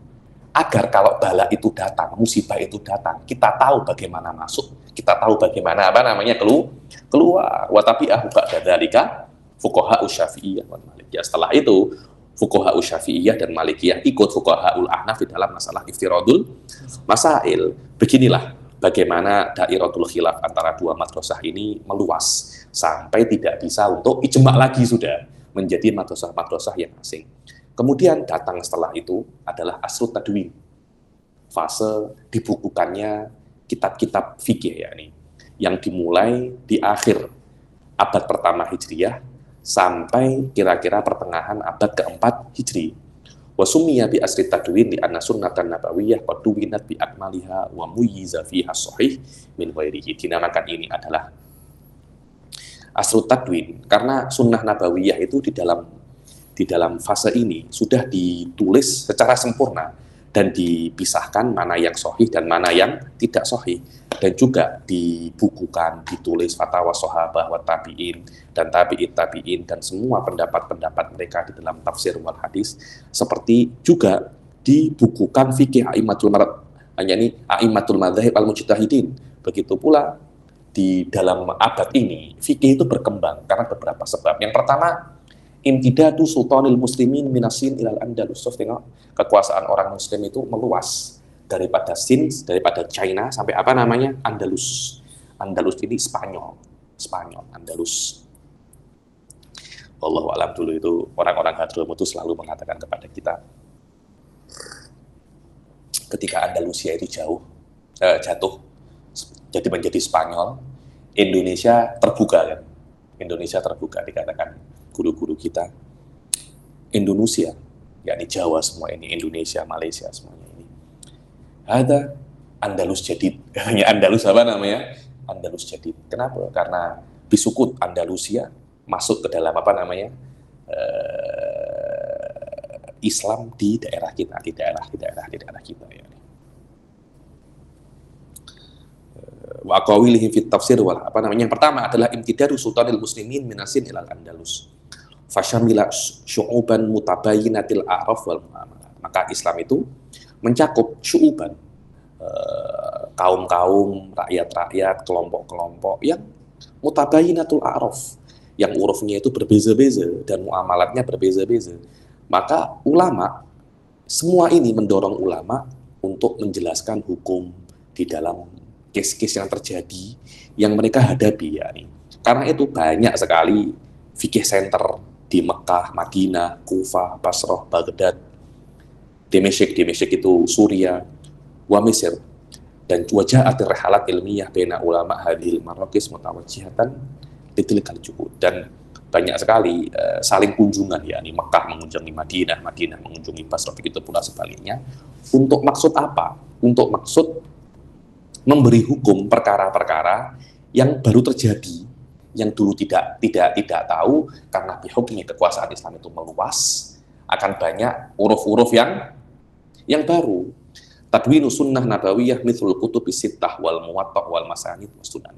agar kalau bala itu datang, musibah itu datang, kita tahu bagaimana masuk, kita tahu bagaimana apa namanya keluar. Wa tabi'ahu ba'da dzalika fuqaha Syafi'iyah wal Malikiyah. Setelah itu fuqaha Syafi'iyah dan Malikiyah ikut fuqahaul Ahnaf di dalam masalah iftiradul masail. Beginilah bagaimana dairatul khilaf antara dua madrasah ini meluas sampai tidak bisa untuk ijma' lagi, sudah menjadi madrasah-madrasah yang asing. Kemudian datang setelah itu adalah asrut tadwin, fase dibukukannya kitab-kitab fikih, yakni yang dimulai di akhir abad pertama Hijriyah sampai kira-kira pertengahan abad keempat Hijri. Wa summiya bi asri tadwin li anna sunnatan nabawiyah qad duwinat bi akmaliha wa muyyiza fiha sahih min ghairihi. Dinamakan ini adalah asrut tadwin karena sunnah nabawiyah itu di dalam fase ini sudah ditulis secara sempurna dan dipisahkan mana yang sahih dan mana yang tidak sahih, dan juga dibukukan, ditulis fatwa sahabah wa tabi'in dan tabi'in dan semua pendapat-pendapat mereka di dalam tafsir wal hadis, seperti juga dibukukan fikih a'immatul madzhab al-mujtahidin. Begitu pula di dalam abad ini fikih itu berkembang karena beberapa sebab. Yang pertama, imtidadu sultanil muslimin minasin ilal Andalus. Tengok, kekuasaan orang muslim itu meluas daripada Sin, daripada China sampai apa namanya Andalus. Andalus ini Spanyol, Andalus. Wallahu alam. Dulu itu orang-orang Hadramut itu selalu mengatakan kepada kita, ketika Andalusia itu jatuh jadi menjadi Spanyol, Indonesia terbuka kan. Indonesia terbuka, dikatakan guru-guru kita. Indonesia, yakni Jawa semua ini, Indonesia, Malaysia semuanya ini. Ada Andalus Jadid. Hanya Andalus apa namanya? Andalus Jadid. Kenapa? Karena bisukut Andalusia masuk ke dalam apa namanya? Islam di daerah kita, di daerah kita ya. Wa qawilihim fit tafsir wal apa namanya? Yang pertama adalah imtidadu sultanil muslimin minasin ilal Andalus. Fasyamila syu'uban mutabayinatil a'raf wal muamalah. Maka Islam itu mencakup syu'uban, kaum-kaum, rakyat-rakyat, kelompok-kelompok yang mutabayinatul a'raf, yang urufnya itu berbeza-beza dan muamalatnya berbeza-beza. Maka ulama, semua ini mendorong ulama untuk menjelaskan hukum di dalam case-case yang terjadi, yang mereka hadapi, yakni. Karena itu banyak sekali fikih center di Mekah, Madinah, Kufah, Basrah, Baghdad, Dimashq itu Suriah, wa Mesir, dan waja'atir rihalat ilmiah baina ulama hadhil marrakis mutawajjihatan litilkal juhud. Dan banyak sekali saling kunjungan, yakni Mekah mengunjungi Madinah, Madinah mengunjungi Basrah, begitu pula sebaliknya. Untuk maksud apa? Untuk maksud memberi hukum perkara-perkara yang baru terjadi, yang dulu tidak tahu, karena bihukmi kekuasaan Islam itu meluas, akan banyak uruf-uruf yang baru. Tadwinu sunnah nabawiyah mithlul kutubis sittah wal muwatta' wal masanid was sunan.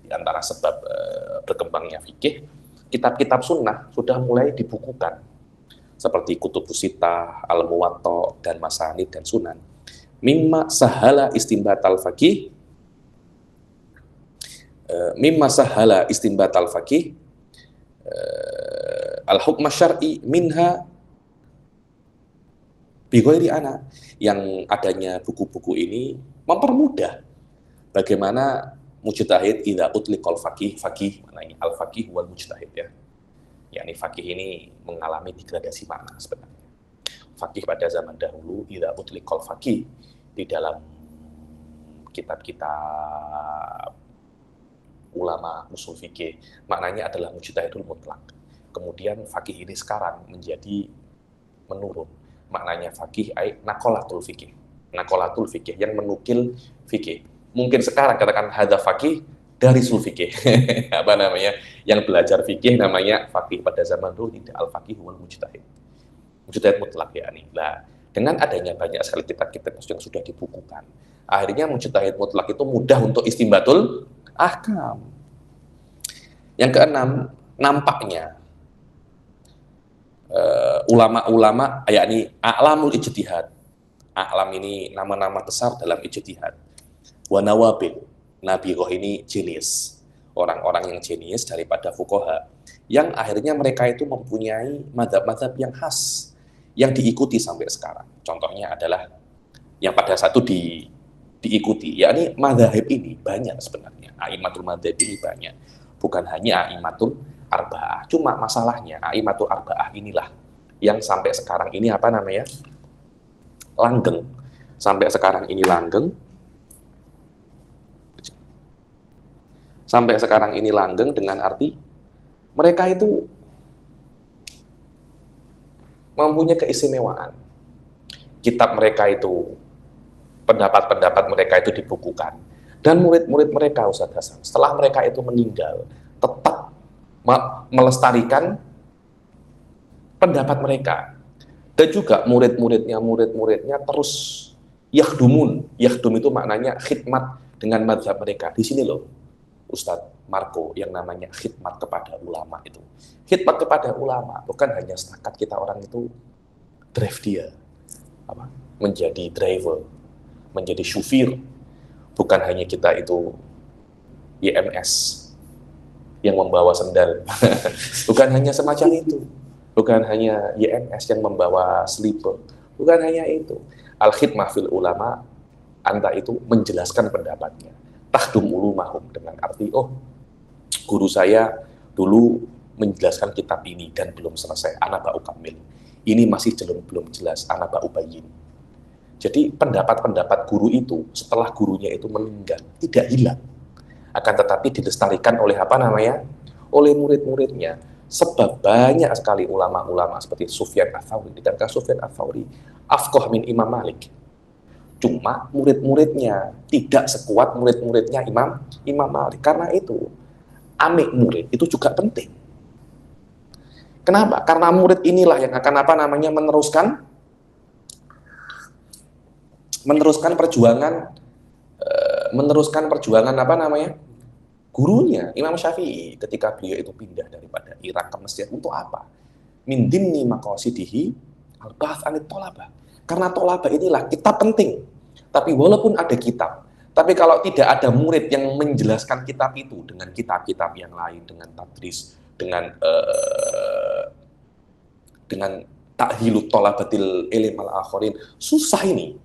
Di antara sebab berkembangnya fikih, kitab-kitab sunnah sudah mulai dibukukan. seperti Kutubus Sittah, Al-Muwatta, dan Masanid dan Sunan. Mimma sahala istinbatal faqih, al-hukm syar'i minha bi ghairi ana, yang adanya buku-buku ini mempermudah bagaimana mujtahid idza utliqal faqih, faqih maknanya al-faqih wal mujtahid ya. Yakni faqih ini mengalami degradasi makna sebenarnya. Faqih pada zaman dahulu idza utliqal faqih di dalam kitab-kitab ulama usul fikih maknanya adalah mujtahidul mutlak. Kemudian faqih ini sekarang menjadi menurun. Maknanya faqih ay naqalatul fikih. Naqalatul fikih yang menukil fikih. Mungkin sekarang katakan hadza faqih dari sul fikih. Apa namanya? Yang belajar fikih namanya faqih. Pada zaman dulu tidak al-faqih wal mujtahid. Mujtahid mutlak ya ini. Nah, dengan adanya banyak sekali kitab-kitab yang sudah dibukukan, akhirnya mujtahid mutlak itu mudah untuk istinbatul ahkam. Yang keenam, nampaknya ulama-ulama yakni a'lamul ijtihad. A'lam ini nama-nama besar dalam ijtihad. Wa nawabil. Nabighah ini jenius. Orang-orang yang jenius daripada fuqaha yang akhirnya mereka itu mempunyai mazhab-mazhab yang khas yang diikuti sampai sekarang. Contohnya adalah yang pada satu diikuti, yakni mazhab ini banyak sebenarnya. A'immatul mazhab ini banyak. Bukan hanya a'immatul arba'ah. Cuma masalahnya a'immatul arba'ah inilah yang sampai sekarang ini apa namanya? Langgeng. Sampai sekarang ini langgeng. Sampai sekarang ini langgeng dengan arti mereka itu mempunyai keistimewaan. Kitab mereka itu, pendapat-pendapat mereka itu dibukukan. Dan murid-murid mereka, Ustaz Hasan, setelah mereka itu meninggal, tetap melestarikan pendapat mereka. Dan juga murid-muridnya terus yakhdumun. Yakhdum itu maknanya khidmat dengan mazhab mereka. Di sini loh, Ustadz Marco, yang namanya khidmat kepada ulama itu. Khidmat kepada ulama bukan hanya setakat kita orang itu drive dia, menjadi driver, menjadi syufir. Bukan hanya kita itu YMS yang membawa sendal. Bukan hanya semacam itu. Bukan hanya YMS yang membawa slipper. Bukan hanya itu. Al-khidmah fil ulama, anta itu menjelaskan pendapatnya. Takhdum ulumahum, dengan arti, oh, guru saya dulu menjelaskan kitab ini dan belum selesai, ana ba'u kamil. Ini masih belum jelas, ana ba'u bayyin. Jadi pendapat-pendapat guru itu setelah gurunya itu meninggal tidak hilang, akan tetapi dilestarikan oleh apa namanya? Oleh murid-muridnya. Sebab banyak sekali ulama-ulama seperti Sufyan Ats-Tsauri, dikatakan Sufyan Ats-Tsauri afqah min Imam Malik. Cuma murid-muridnya tidak sekuat murid-muridnya Imam Malik. Karena itu amik murid itu juga penting. Kenapa? Karena murid inilah yang akan apa namanya meneruskan perjuangan apa namanya gurunya Imam Syafi'i ketika beliau itu pindah daripada Irak ke Mesir. Untuk apa? Min dimni maqasidihi al-bahts anit thalabah. Karena thalabah inilah kitab penting. Tapi walaupun ada kitab, tapi kalau tidak ada murid yang menjelaskan kitab itu dengan kitab-kitab yang lain, dengan tadris, dengan ta'hilut thalabatil ilm al-akharin, susah ini.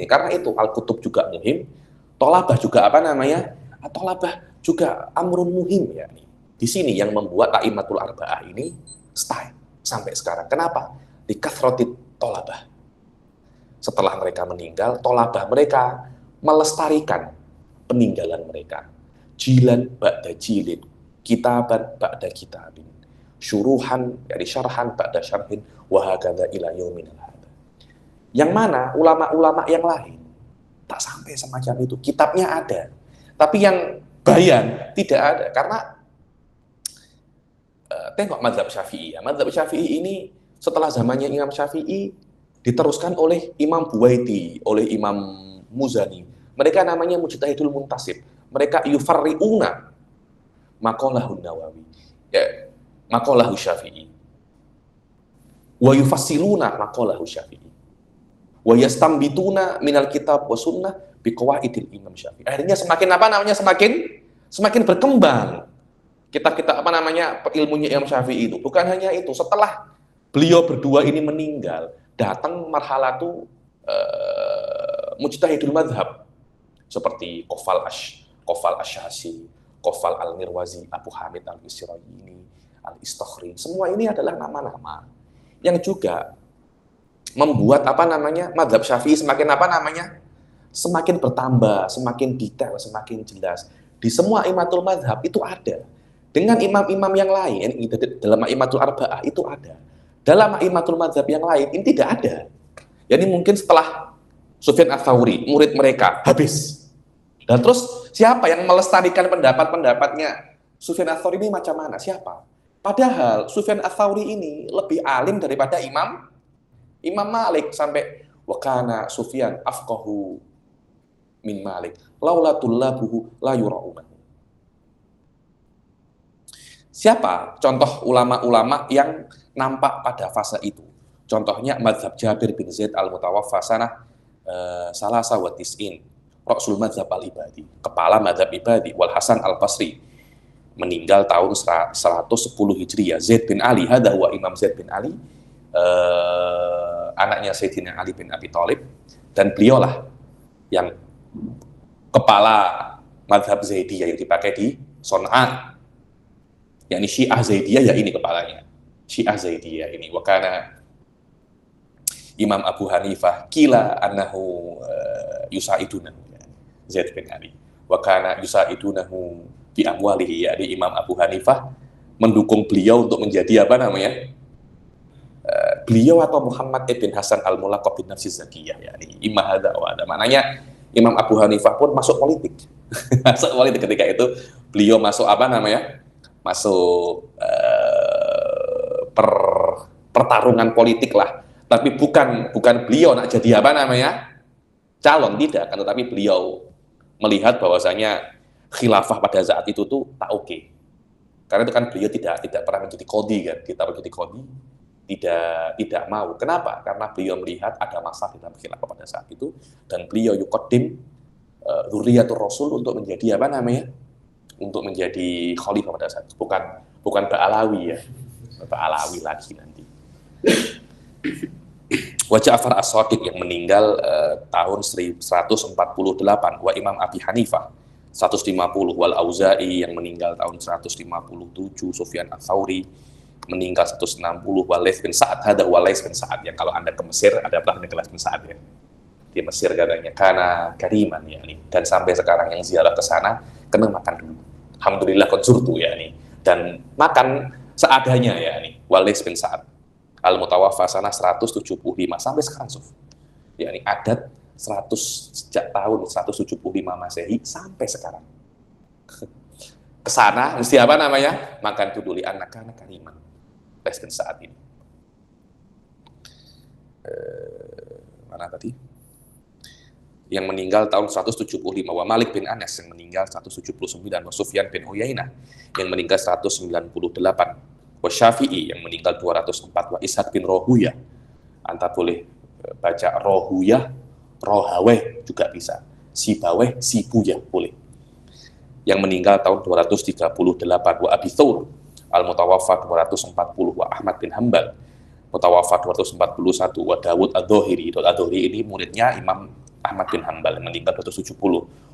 Karena itu al-kutub juga muhim, thalabah juga apa namanya? Thalabah juga amrun muhim ya. Di sini yang membuat a'immatul arba'ah ini stay sampai sekarang. Kenapa? Di kathratit thalabah. Setelah mereka meninggal, thalabah mereka melestarikan peninggalan mereka. Jilan ba'da jilin, kitaban ba'da kitabin, syuruhan, yani syarhan ba'da syarhin, wa hakadha ila yaumina hadza. Yang mana ulama-ulama yang lain tak sampai semacam itu. Kitabnya ada, tapi yang bayan tidak ada. Karena tengok mazhab Syafi'i ya. Mazhab Syafi'i ini setelah zamannya Imam Syafi'i diteruskan oleh Imam Buwaiti, oleh Imam Muzani. Mereka namanya mujtahidul muntasib. Mereka yufarri'una maqalahun Nawawi, ya, maqalahu Syafi'i. wa yufassiluna maqalahu Syafi'i wa yastambituna minal kitab wa sunnah biqawaidil Imam Syafi'i. Akhirnya semakin apa namanya, semakin berkembang kitab-kitab apa namanya ilmunya Imam Syafi'i itu. Bukan hanya itu, setelah beliau berdua ini meninggal, datang marhalatu mujtahidul madhab seperti Qofal Asy'asi, Qofal Al-Mirwazi, Abu Hamid Al-Isyrayini, Al-Istakhri. Semua ini adalah nama-nama yang juga membuat apa namanya madhab Syafi'i semakin apa namanya semakin bertambah, semakin detail, semakin jelas. Di semua imatul madhab itu ada. Dengan imam-imam yang lain, dalam imatul arba'ah itu ada. Dalam imatul madhab yang lain ini tidak ada. Jadi mungkin setelah Sufyan Ats-Tsauri, murid mereka habis. Dan terus siapa yang melestarikan pendapat-pendapatnya Sufyan Ats-Tsauri ini macam mana? Siapa? Padahal Sufyan Ats-Tsauri ini lebih alim daripada Imam Malik, sampai wakana Sufyan afqahu min Malik laula tullabuhu la yura'unahu. Siapa contoh ulama-ulama yang nampak pada fase itu? Contohnya mazhab Jabir bin Zaid al-Mutawaffa sanah salasa wa tis'in, Rasul mazhab al-Ibadi, kepala mazhab Ibadi, wal Hasan al-Basri meninggal tahun 110 Hijriah. Zaid bin Ali, hadha huwa Imam Zaid bin Ali, anaknya Sayyidina Ali bin Abi Thalib, dan beliaulah yang kepala mazhab Zaidiyah yang dipakai di Son'a, yakni Syiah Zaidiyah, ya ini kepalanya Syiah Zaidiyah ini. Wakana Imam Abu Hanifah kila annahu yusaidunahu, Zaid bin Ali, wakana yusaidunahu bi amwalihi, yakni Imam Abu Hanifah mendukung beliau untuk menjadi apa namanya beliau atau Muhammad ibn Hasan al-Mulaqab bin Nafsi Zakiyah, yakni imam hadza wa hadza. Maknanya Imam Abu Hanifah pun masuk politik. Masuk politik ketika itu beliau masuk apa namanya masuk pertarungan politik lah. Tapi bukan beliau nak jadi apa namanya calon, tidak, kan, tetapi beliau melihat bahwasanya khilafah pada saat itu tuh tak oke. Karena itu kan beliau tidak pernah menjadi qadhi, kan, ditaruh jadi qadhi, tidak mau. Kenapa? Karena beliau melihat ada masalah dalam khilafah pada saat itu, dan beliau yuqaddim dzurriyyatur Rasul untuk menjadi apa namanya? Untuk menjadi khalifah pada saat itu. Bukan Ba'alawi, ya. Ba'alawi lagi nanti. Wa Ja'far As-Shadiq yang meninggal tahun 148, wa Imam Abi Hanifah 150, wal Auza'i yang meninggal tahun 157, Sufyan Ats-Tsauri meninggal 160, wa Laits bin Sa'ad, hadza wa Laits bin Sa'ad, yang kalau Anda ke Mesir ada pernah Laits bin Sa'ad, ya. Di Mesir katanya karena kariman, ya nih, dan sampai sekarang yang ziarah ke sana kena makan dulu. Alhamdulillah konsurtu, ya nih, dan makan seadanya, ya nih. Wa Laits bin Sa'ad al-Mutawaffa sanah 175 sampai sekarang, Suf. Yakni adat 100 sejak tahun 175 Masehi sampai sekarang. Ke sana mesti apa namanya? Makan tuduli anak kariman. Laits bin Sa'ad ini. Mana tadi? Yang meninggal tahun 175, wa Malik bin Anas yang meninggal 179, wa Sufyan bin Uyainah yang meninggal 198. Wa Syafi'i yang meninggal 204, wa Ishaq bin Rohuyah. Anda boleh baca Rohuyah, Rohaweh juga bisa. Sibaweh, Sibuyah boleh. Yang meninggal tahun 238, wa Abi Thawr al-Mutawaffa 240, wa Ahmad bin Hanbal Mutawaffa 241, wa Dawud Ad-Dhahiri. Ad-Dhahiri ini muridnya Imam Ahmad bin Hanbal yang meninggal 270,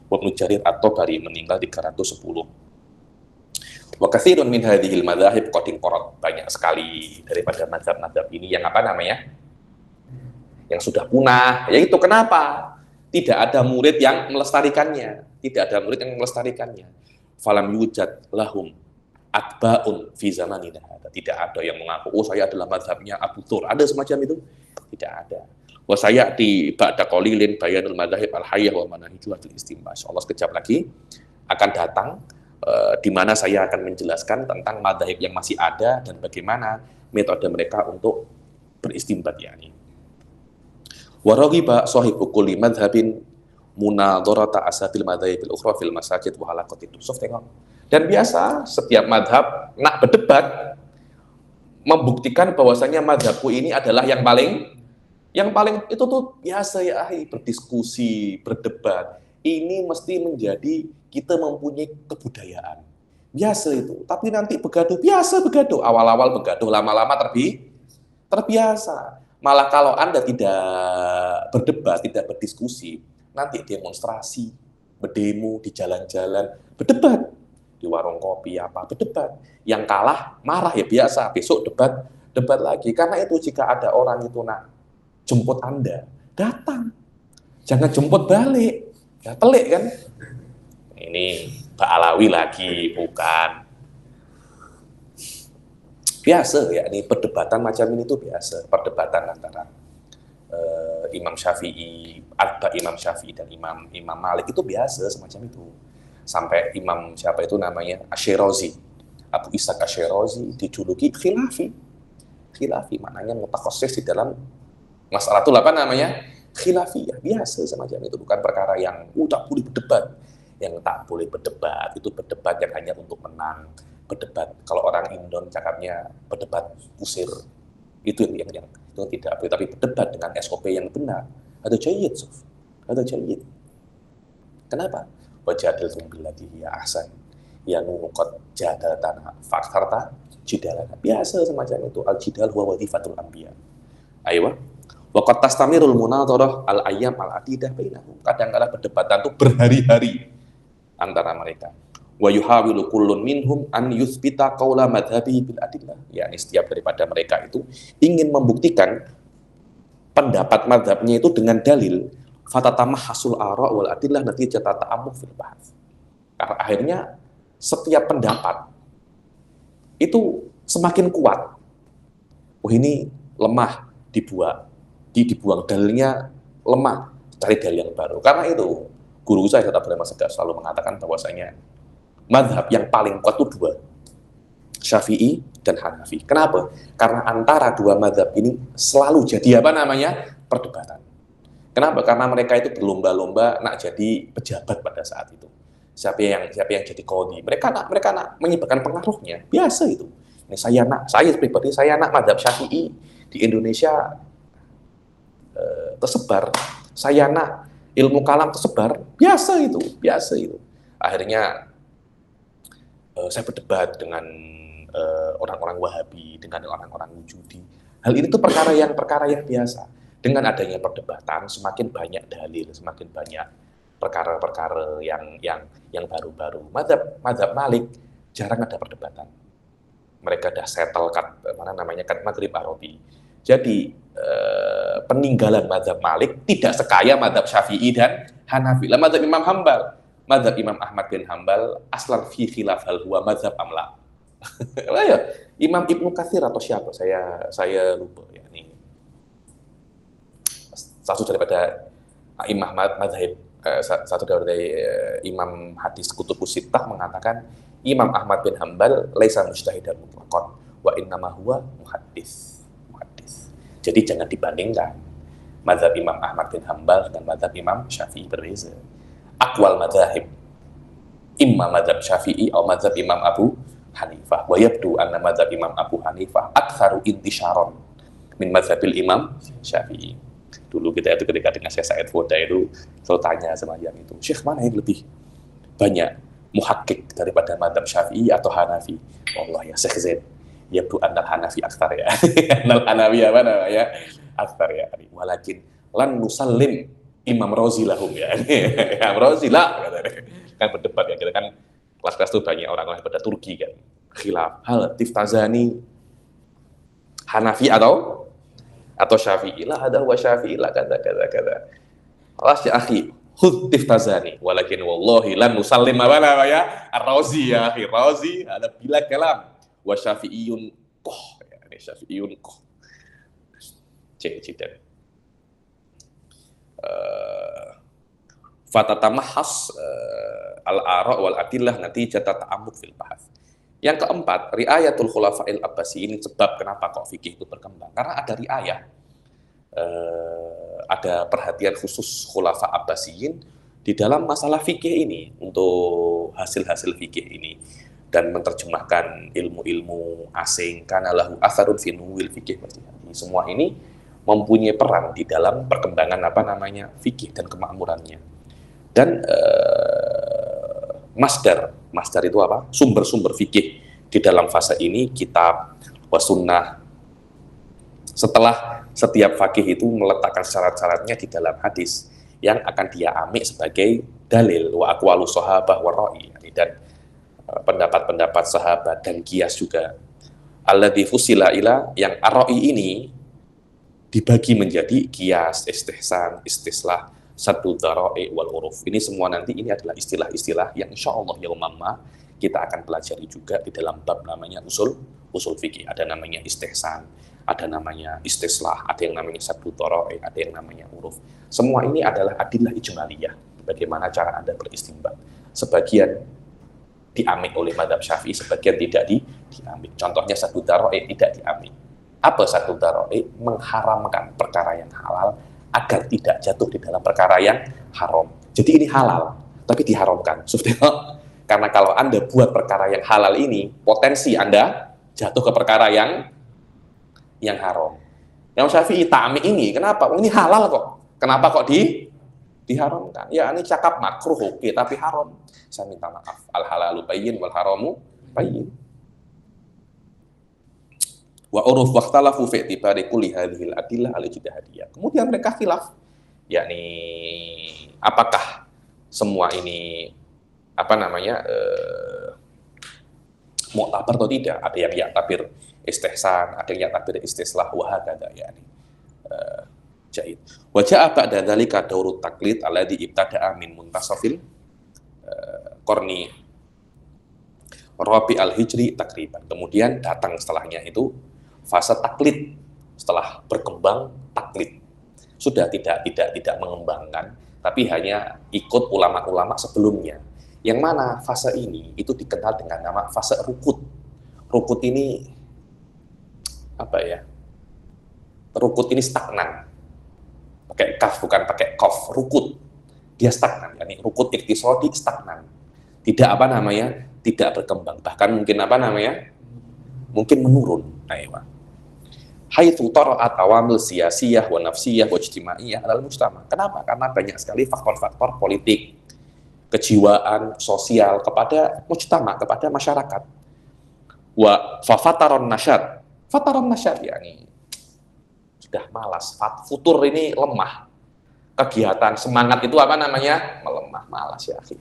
wa Ibnu Jarir At-Tabari meninggal 310. Wa katsirun min hadhil madzahib qad inqarat, banyak sekali daripada mazhab-mazhab ini yang apa namanya? Yang sudah punah. Yaitu kenapa? Tidak ada murid yang melestarikannya, Falam yujad lahum atba'un fi zamanina. Tidak ada yang mengaku, oh saya adalah mazhabnya Abu Thur. Ada semacam itu? Tidak ada. Wa sayati ba'da qalilin bayanul madzahib al-hayyah wa manahijuhatul istinbah. Insyaallah sekejap lagi akan datang di mana saya akan menjelaskan tentang madzhab yang masih ada dan bagaimana metode mereka untuk beristinbat, yakni. Wa raghiba sahibu kulli madzhabin munadharata asabil madzahibil ukhra fil masajid wa halaqatit tusuf. Tengok. Dan biasa setiap madhab nak berdebat membuktikan bahwasanya mazhabku ini adalah yang paling itu tuh biasa ya berdiskusi, berdebat. Ini mesti menjadi kita mempunyai kebudayaan. Biasa itu. Tapi nanti begaduh, biasa begaduh. Awal-awal begaduh, lama-lama terbiasa. Malah kalau Anda tidak berdebat, tidak berdiskusi, nanti demonstrasi, berdemo di jalan-jalan, berdebat di warung kopi apa, berdebat. Yang kalah marah ya biasa, besok debat lagi. Karena itu jika ada orang itu nak jemput Anda, datang. Jangan jemput balik. Ya pelik kan? Ini Pak Alawi lagi, bukan. Biasa ya, ini perdebatan macam ini tuh biasa. Perdebatan antara Imam Syafi'i, Imam Syafi'i dan Imam Malik itu biasa semacam itu. Sampai Imam siapa itu namanya Asyirazi, Abu Ishaq Asyirazi dijuluki khilafi. Khilafi maknanya mutakhasis di dalam masalah itu apa namanya? Khilafiyah. Biasa semacam itu, bukan perkara yang tak boleh berdebat. Yang tak boleh berdebat itu berdebat yang hanya untuk menang. Berdebat kalau orang Indon cakapnya berdebat usir. Itu yang itu tidak boleh, tapi berdebat dengan SOP yang benar. Ada jayyid, Suf. Ada jayyid. Kenapa? Wajadiltum billati hiya ahsan. Ya nuqad jadalatana faktarta jidalana. Biasa semacam itu. Al-jidal huwa wadhifatul anbiya. Ayo. Wa qad tastamirul munadharah al-ayyam al-atidah bainahum. Kadang-kadang perdebatan itu berhari-hari antara mereka. Wa yuhawilu kullun minhum an yuthbita qaula madhhabihi bil adillah. Yani setiap daripada mereka itu ingin membuktikan pendapat madhabnya itu dengan dalil. Fatatamah hasul ara' wal adillah natijata ta'ammuq fil bahts. Karena akhirnya setiap pendapat itu semakin kuat. Oh ini lemah, dibuang dalilnya lemah, cari dalil yang baru. Karena itu guru saya Kata Brahma Segar selalu mengatakan bahwasanya mazhab yang paling kuat itu dua, Syafi'i dan Hanafi. Kenapa? Karena antara dua mazhab ini selalu jadi apa namanya? Perdebatan. Kenapa? Karena mereka itu berlomba-lomba nak jadi pejabat pada saat itu. Siapa yang jadi qadhi. Mereka nak menyebabkan pengaruhnya. Biasa itu. Ini saya pribadi nak mazhab Syafi'i di Indonesia tersebar. Saya nak ilmu kalam tersebar. Biasa itu. Akhirnya saya berdebat dengan orang-orang Wahabi, dengan orang-orang Wujudi. Hal ini tuh perkara yang biasa. Dengan adanya perdebatan, semakin banyak dalil, semakin banyak perkara-perkara yang baru-baru. Mazhab Malik jarang ada perdebatan. Mereka dah settle kat Maghrib Arabi. Jadi peninggalan mazhab Malik tidak sekaya mazhab Syafi'i dan Hanafi. Lah mazhab Imam Hambal, mazhab Imam Ahmad bin Hambal aslan fi khilaf hal huwa mazhab amla. Lah ya, Imam Ibnu Katsir atau siapa? Saya lupa ya ini. Satu daripada Imam Madhab, satu dari Imam Hadis Kutubus Sittah mengatakan Imam Ahmad bin Hambal laisa mujtahidan mutlaqan wa innama huwa muhaddis. Jadi jangan dibandingkan mazhab Imam Ahmad bin Hambal dan mazhab Imam Syafi'i berbeza. Aqwal madzahib imma mazhab Syafi'i atau mazhab Imam Abu Hanifah. Wa yabdu anna mazhab Imam Abu Hanifah aktsaru intisyaron min mazhabil Imam Syafi'i. Dulu kita itu ketika dengan Syekh Said Foda itu selalu tanya semacam itu, Syekh mana yang lebih banyak muhakkik daripada mazhab Syafi'i atau Hanafi? Allah ya Syekh Zain, ya bu annal Hanafi aktsar ya. Annal Hanafi apa namanya? Aktsar ya. Walakin lan nusallim Imam Razi lahum ya. Imam Razi lah kan berdebat ya, kita kan kelas-kelas itu banyak orang-orang pada Turki kan. Khilaf hal tiftazani Hanafi atau Syafi'i lah, ada wa Syafi'i lah kata. Alas ya akhi, khudh tiftazani walakin wallahi lan nusallim apa namanya? Ar-Razi ya akhi, Razi ada bila kalam wa Syafi'iyun qah ya, ini Syafi'iyun qah. Cita. Fatatamahas al-ara' wal adillah natijata ta'ammuq fil bahts. Yang keempat, riayatul khulafa'il Abbasi. Ini sebab kenapa kok fikih itu berkembang. Karena ada riayah, ada perhatian khusus khulafa Abbasiyin di dalam masalah fikih ini, untuk hasil-hasil fikih ini. dan menerjemahkan ilmu-ilmu asing, kana lahu atharun fi nuwil fikih wajtihad. Semua ini mempunyai peran di dalam perkembangan fikih dan kemakmurannya. Dan masdar itu apa? Sumber-sumber fikih di dalam fase ini kitab wasunnah. Setelah setiap fakih itu meletakkan syarat-syaratnya di dalam hadis yang akan dia ambil sebagai dalil wa aqwalu sahabah wa ra'i, dan pendapat-pendapat sahabat dan kias juga. Alladzi fusila ila, yang ar-ra'i ini dibagi menjadi kias, istihsan, istislah, satu dara'i wal uruf. Ini semua nanti ini adalah istilah-istilah yang insyaallah yaumamma kita akan pelajari juga di dalam bab namanya usul fikih. Ada namanya istihsan, ada namanya istislah, ada yang namanya satu dara'i, ada yang namanya uruf. Semua ini adalah adillah ijmaliyah. Bagaimana cara Anda beristinbat. Sebagian diambil oleh mazhab Syafi'i, sebagian tidak diambil. Contohnya satu dara'i tidak diambil. Apa satu dara'i? Mengharamkan perkara yang halal agar tidak jatuh di dalam perkara yang haram. Jadi ini halal, tapi diharamkan. Karena kalau Anda buat perkara yang halal ini, potensi Anda jatuh ke perkara yang haram. Yang Syafi'i ta'mi ini, kenapa? Ini halal kok. Kenapa kok diharamkan? Ya ini cakap makruh, oke, tapi haram. Saya minta maaf. Al-halalu bayyin wal haramu bayyin. Wa uruf waqtalafu fi i'tibari kulli hadhil adillah al-ijtihadiyah. Kemudian mereka khilaf, yakni apakah semua ini mu'tabar atau tidak. Ada yang ya'tabir istihsan, ada yang ya'tabir istislah, wa hakadha, yakni jahid. Wa ja'a ba'da dzalika daurut taqlid alladhi ibtada'a min muntasafil qarni Rabi al-Hijri takriban. Kemudian datang setelahnya itu fase taklid, setelah berkembang taklid. Sudah tidak mengembangkan, tapi hanya ikut ulama-ulama sebelumnya. Yang mana fase ini itu dikenal dengan nama fase rukut. Rukut ini Rukut ini stagnan. Pakai kaf bukan pakai kof, rukut. Dia stagnan, yakni rukut iktisadi stagnan. Tidak tidak berkembang, bahkan mungkin mungkin menurun. Haitsu tara'at awamil siyasiyah wa nafsiyah wa ijtimaiyah alal mujtama. Kenapa? Karena banyak sekali faktor-faktor politik, kejiwaan, sosial kepada mujtama, kepada masyarakat. Wa fataron nasyad, yakni sudah malas, futur ini lemah. Kegiatan semangat itu melemah, malas ya akhir.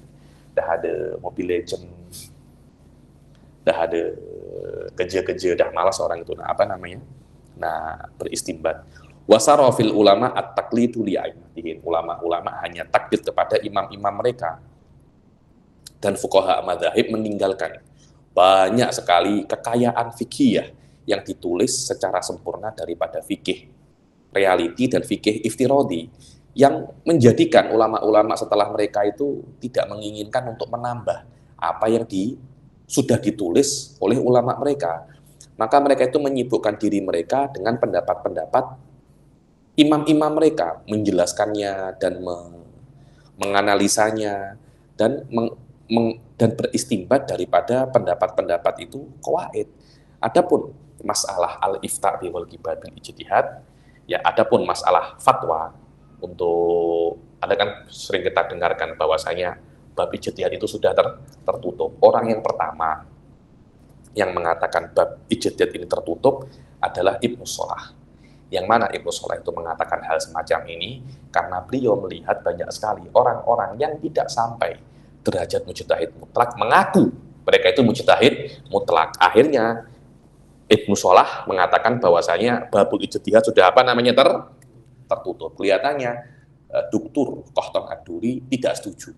Dah ada Mobile Legend, dah ada kerja-kerja, dah malas orang itu. Beristimbat. Wasarofil ulama at-taqlidu li'aimatihim. Ulama-ulama hanya taklid kepada imam-imam mereka. Dan fuqaha madzhab meninggalkan banyak sekali kekayaan fikih yang ditulis secara sempurna daripada fikih reality dan fikih iftiradi, yang menjadikan ulama-ulama setelah mereka itu tidak menginginkan untuk menambah apa yang sudah ditulis oleh ulama mereka. Maka mereka itu menyibukkan diri mereka dengan pendapat-pendapat imam-imam mereka, menjelaskannya dan menganalisanya dan beristimbat daripada pendapat-pendapat itu qawaid. Adapun masalah al-ifta' wal ghibah bil ijtihad, ya adapun masalah fatwa, untuk ada kan sering kita dengarkan bahwasanya bab ijtihad itu sudah tertutup. Orang yang pertama yang mengatakan bab ijtihad ini tertutup adalah Ibnu Shalah. Yang mana Ibnu Shalah itu mengatakan hal semacam ini karena beliau melihat banyak sekali orang-orang yang tidak sampai derajat mujtahid mutlak mengaku mereka itu mujtahid mutlak. Akhirnya Ibnu Shalah mengatakan bahwasanya babul ijtihad sudah tertutup. Kelihatannya Dr. Qahtan Ad-Duri tidak setuju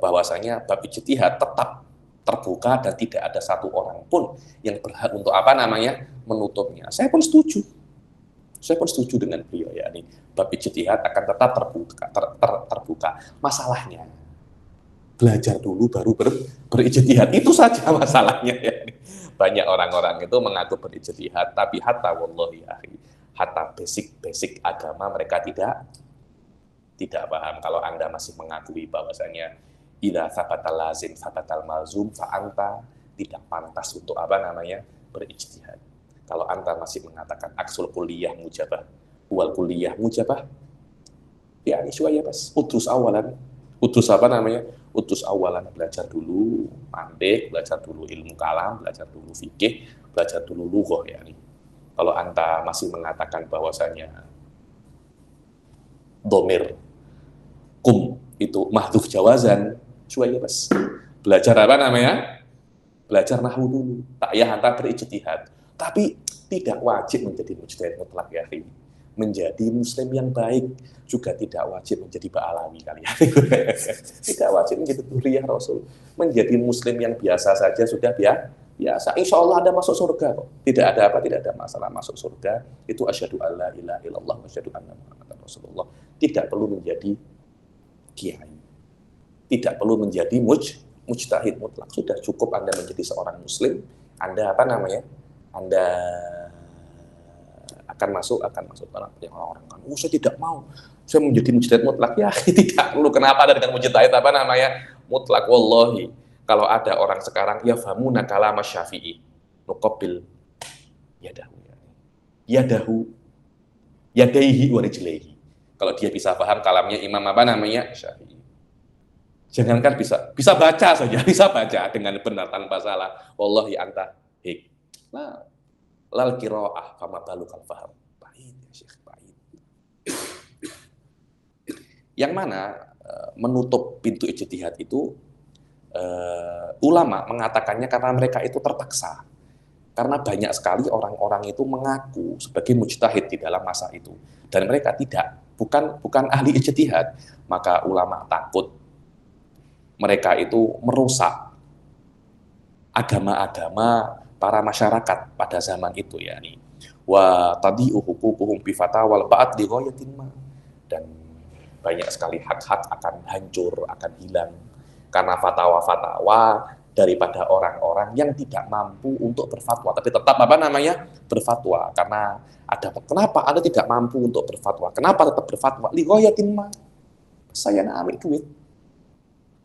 bahwasanya bab ijtihad tetap terbuka dan tidak ada satu orang pun yang berhak untuk menutupnya. Saya pun setuju dengan beliau, yakni bab ijtihad akan tetap terbuka. Masalahnya belajar dulu baru berijtihad, itu saja masalahnya. Banyak orang-orang itu mengaku berijtihad, tapi hatta basic agama mereka tidak paham. Kalau Anda masih mengakui bahwasanya idza sabatal lazim sabatal malzum fa anta tidak pantas untuk berijtihad. Kalau anta masih mengatakan aksul kulliyah mujabah wal kulliyah mujabah, ya ini ya bas udrus awalan, udrus awalan, belajar dulu mantiq, belajar dulu ilmu kalam, belajar dulu fikih, belajar dulu lughah. Ya ini kalau anta masih mengatakan bahwasanya domir kum itu mahdhuf jawazan, ya bas belajar belajar nahwu dulu, tak ya anta berijtihad, tapi tidak wajib menjadi mujtahid mutlak ya. Menjadi muslim yang baik juga tidak wajib menjadi ba'alawi kalian. Tidak wajib menjadi dzurriyyah Rasul. Menjadi muslim yang biasa saja sudah biasa. Insya Allah Anda masuk surga kok. Tidak ada masalah masuk surga. Itu asyhadu alla ilaha illallah wa asyhadu anna muhammadar rasulullah. Tidak perlu menjadi kiai. Tidak perlu menjadi mujtahid mutlak. Sudah cukup Anda menjadi seorang muslim. Anda Anda akan masuk orang-orang kan, saya tidak mau, saya menjadi mujtahid mutlak. Ya, tidak perlu. Kenapa ada dengan mujtahid mutlak? Wallahi, kalau ada orang sekarang ya famuna kalam Syafi'i, nuqabbil yadahu yadaihi wa rijlaihi. Kalau dia bisa paham kalamnya Imam Syafi'i, jangankan bisa baca saja, bisa baca dengan benar tanpa salah. Wallahi anta hik. Nah, lal qiraah fama balukal faham. Baik ya Syekh, baik. Yang mana menutup pintu ijtihad itu ulama mengatakannya karena mereka itu terpaksa. Karena banyak sekali orang-orang itu mengaku sebagai mujtahid di dalam masa itu dan mereka bukan ahli ijtihad. Maka ulama takut mereka itu merusak agama-agama para masyarakat pada zaman itu, ya nih. Wa tadi'u huququhum bi fatawal ba'd li ghayatin ma. Dan banyak sekali hak-hak akan hancur, akan hilang karena fatwa-fatwa daripada orang-orang yang tidak mampu untuk berfatwa, tapi tetap berfatwa. Karena kenapa Anda tidak mampu untuk berfatwa? Kenapa tetap berfatwa? Li ghayatin ma. Saya nak ambil duit.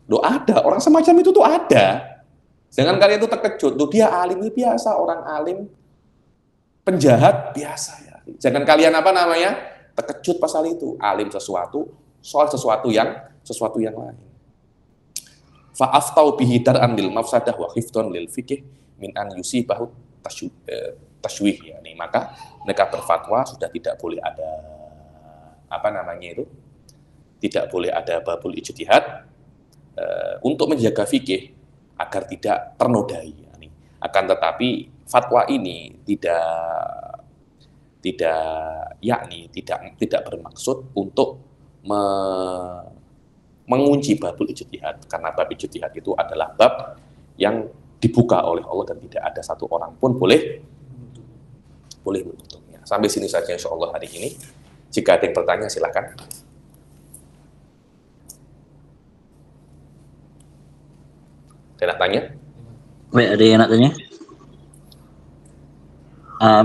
Ada orang semacam itu tuh ada. Jangan kalian itu terkejut, dia alim biasa, orang alim penjahat biasa ya. Jangan kalian terkejut pasal itu. Alim soal sesuatu yang lain. Fa aftau bihi dar'an lil mafsadah wa khiftan lil fiqh min an yusibahu tashwih, ya. Maka mereka berfatwa sudah tidak boleh ada tidak boleh ada babul ijtihad untuk menjaga fikih agar tidak ternodai. Akan tetapi fatwa ini tidak bermaksud untuk mengunci babul ijtihad, karena bab ijtihad itu adalah bab yang dibuka oleh Allah dan tidak ada satu orang pun boleh menutupnya. Sampai sini saja insya Allah hari ini. Jika ada yang bertanya silakan. Ada nak tanya? Baik, ada yang nak tanya?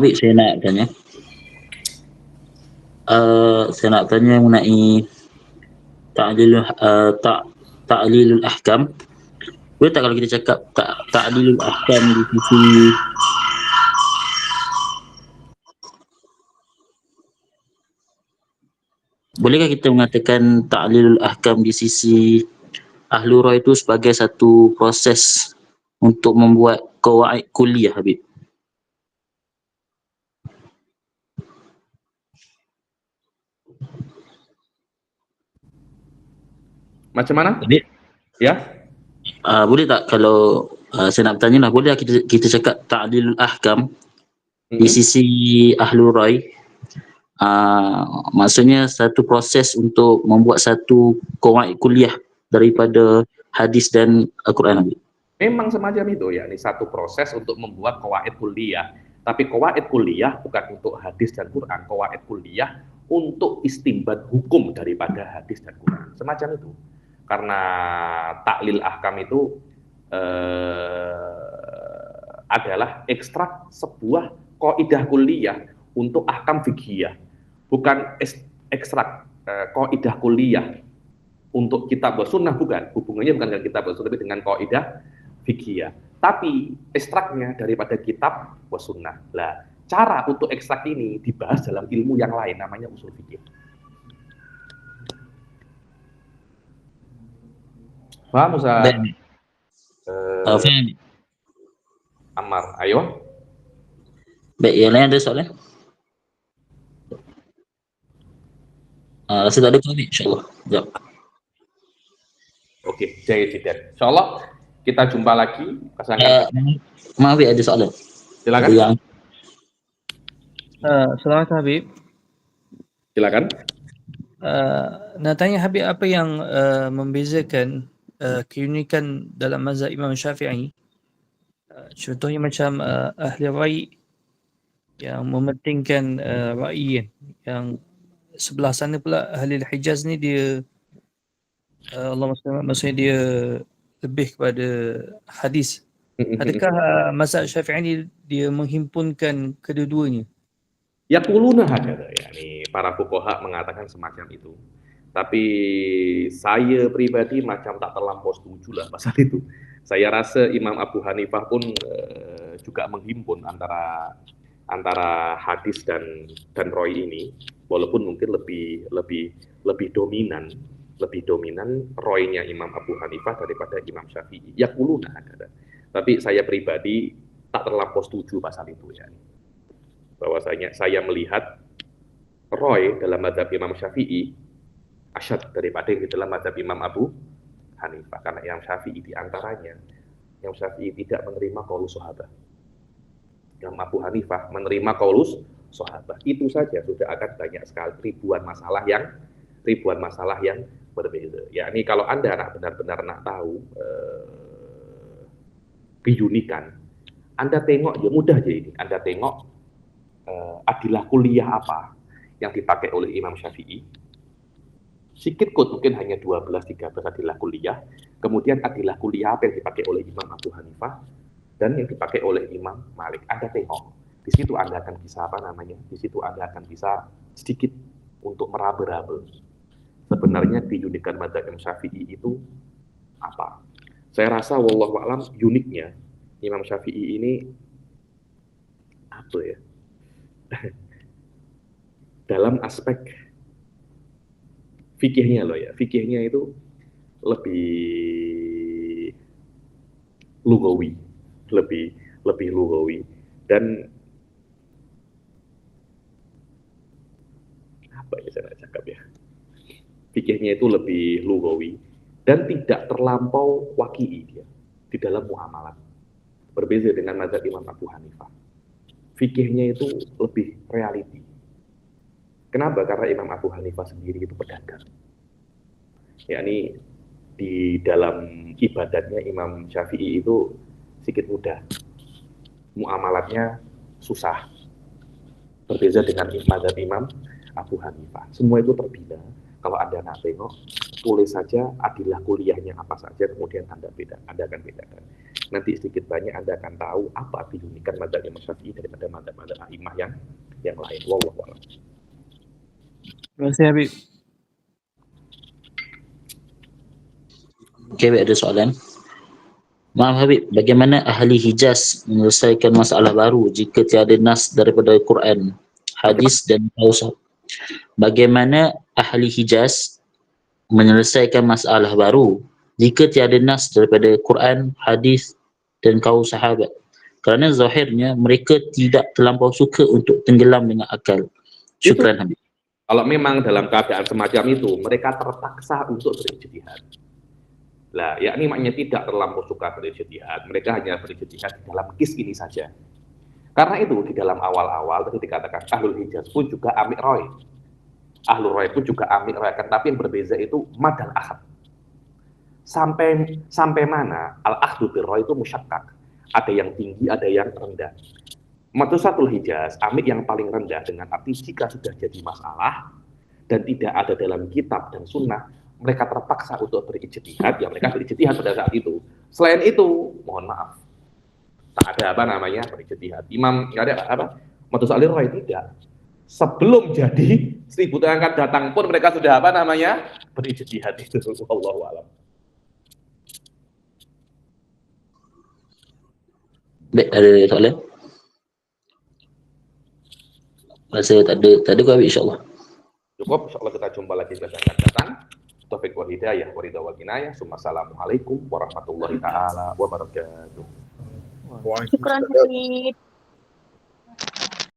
Baik, saya nak tanya. Saya nak tanya mengenai ta'lilul ahkam. Boleh tak kalau kita cakap ta'lilul ahkam di sisi bolehkah kita mengatakan ta'lilul ahkam di sisi Ahlul Ra itu sebagai satu proses untuk membuat qawaid kulliyah, Habib? Macam mana? Habib? Ya? Boleh tak kalau saya nak bertanya lah, boleh kita cakap ta'lilul ahkam di sisi Ahlul Ra? Maksudnya satu proses untuk membuat satu qawaid kulliyah daripada hadis dan Al-Quran, Habib. Memang semacam itu, ya. Ini satu proses untuk membuat qawaid kulliyah. Tapi qawaid kulliyah bukan untuk hadis dan Quran. Qawaid kulliyah untuk istinbat hukum daripada hadis dan Quran. Semacam itu. Karena taklil ahkam itu adalah ekstrak sebuah kaidah kulliyah untuk ahkam fiqhiyah. Bukan ekstrak kaidah kulliyah untuk kitab wa sunnah, bukan. Hubungannya bukan dengan kitab wa sunnah, tapi dengan kaidah fikih. Tapi ekstraknya daripada kitab wa sunnah. Lah, cara untuk ekstrak ini dibahas dalam ilmu yang lain, namanya usul fikih. Paham Ustaz? Baik. Faham. Ammar, ayo. Baik, yang lain ada soalan? Rasa tak ada kami, insyaAllah. Sekejap. Oke, jaya tidak. InsyaAllah kita jumpa lagi pasangan. Maaf, ada soalan. Silakan. Ada yang... Selamat Habib. Silakan. Nak tanya Habib, apa yang membezakan keunikan dalam mazhab Imam Syafi'i? Contohnya macam ahli rai yang mementingkan rai, yang sebelah sana pula ahli Hijaz ni dia maksudnya dia lebih kepada hadis. Adakah mazhab Syafi'i ni dia menghimpunkan kedua-duanya? Yaquluna hakadha, yakni para fuqaha mengatakan semacam itu. Tapi saya pribadi macam tak terlampau setuju lah pasal itu. Saya rasa Imam Abu Hanifah pun juga menghimpun antara hadis dan roi ini, walaupun mungkin lebih dominan roinya Imam Abu Hanifah daripada Imam Syafi'i. Yaquluna hakadha. Tapi saya pribadi tak terlampau setuju pasal itu ya. Bahwasanya saya melihat roy dalam mazhab Imam Syafi'i asyad daripada yang di dalam mazhab Imam Abu Hanifah, karena Imam Syafi'i diantaranya Imam Syafi'i tidak menerima qaulus sahabat, Imam Abu Hanifah menerima qaulus sahabat. Itu saja sudah akan banyak sekali ribuan masalah yang berbeda. Yakni kalau Anda benar-benar nak tahu keunikan, Anda tengok ya mudah aja ini. Anda tengok adilah kuliah apa yang dipakai oleh Imam Syafi'i. Sikit kot mungkin hanya 12-13 adilah kuliah. Kemudian adilah kuliah apa yang dipakai oleh Imam Abu Hanifah dan yang dipakai oleh Imam Malik. Anda tengok, di situ Anda akan bisa di situ Anda akan bisa sedikit untuk meraba-raba sebenarnya keunikan mazhab Imam Syafi'i itu apa. Saya rasa wallahu a'lam uniknya Imam Syafi'i ini apa ya? Dalam aspek fikihnya loh ya, fikihnya itu lebih lugawi, lebih lugawi, dan apa ya saya cakap ya, fikihnya itu lebih lugawi dan tidak terlampau waqi'i dia di dalam muamalat, berbeda dengan mazhab Imam Abu Hanifah. Fikihnya itu lebih reality. Kenapa? Karena Imam Abu Hanifah sendiri itu pedagang. Yakni di dalam ibadatnya Imam Syafi'i itu sedikit mudah. Muamalatnya susah. Berbeza dengan mazhab Imam Abu Hanifah. Semua itu terbina. Kalau Anda nak tengok, tulis saja adilah kuliahnya apa saja, kemudian Anda akan bedakan. Nanti sedikit banyak Anda akan tahu apa keunikan mazhab Imam Syafi'i daripada mazhab a'imah yang lain. Wallahu a'lam. Terima kasih Habib. Okey, ada soalan? Maaf Habib, bagaimana ahli Hijaz menyelesaikan masalah baru jika tiada nas daripada Quran, hadis dan qaul? Bagaimana ahli Hijaz menyelesaikan masalah baru jika tiada nas daripada Quran, hadis dan qaul sahabat? Kerana zahirnya mereka tidak terlampau suka untuk tenggelam dengan akal. Syukran Habib. Kalau memang dalam keadaan semacam itu, mereka terpaksa untuk berijtihad. Lah, yakni maknanya tidak terlampau suka berijtihad, mereka hanya berijtihad di dalam kis ini saja. Karena itu di dalam awal-awal tadi dikatakan Ahlul Hijaz pun juga amik roy. Ahlul roy pun juga amik roy, tapi yang berbeza itu mad dan akhad. Sampai mana al-akhdu bir roy itu musyakkak. Ada yang tinggi, ada yang rendah. Madrasatul Hijaz, amik yang paling rendah dengan arti jika sudah jadi masalah dan tidak ada dalam kitab dan sunnah, mereka terpaksa untuk berijtihad, ya mereka berijtihad pada saat itu. Selain itu, mohon maaf, tak ada berijtihad. Imam nggak ada Madrasatul Rai tidak. sebelum jadi 1000 tahun akan datang pun mereka sudah apa namanya berijtihad itu. Wallahu a'lam. Baik, ada soalan? Rasa tak ada kau habis insyaAllah. Cukup, insyaallah kita jumpa lagi di akan datang. Taufik wal hidayah, wa ridha wal inayah. Assalamualaikum warahmatullahi taala wabarakatuh. Syukran Habib.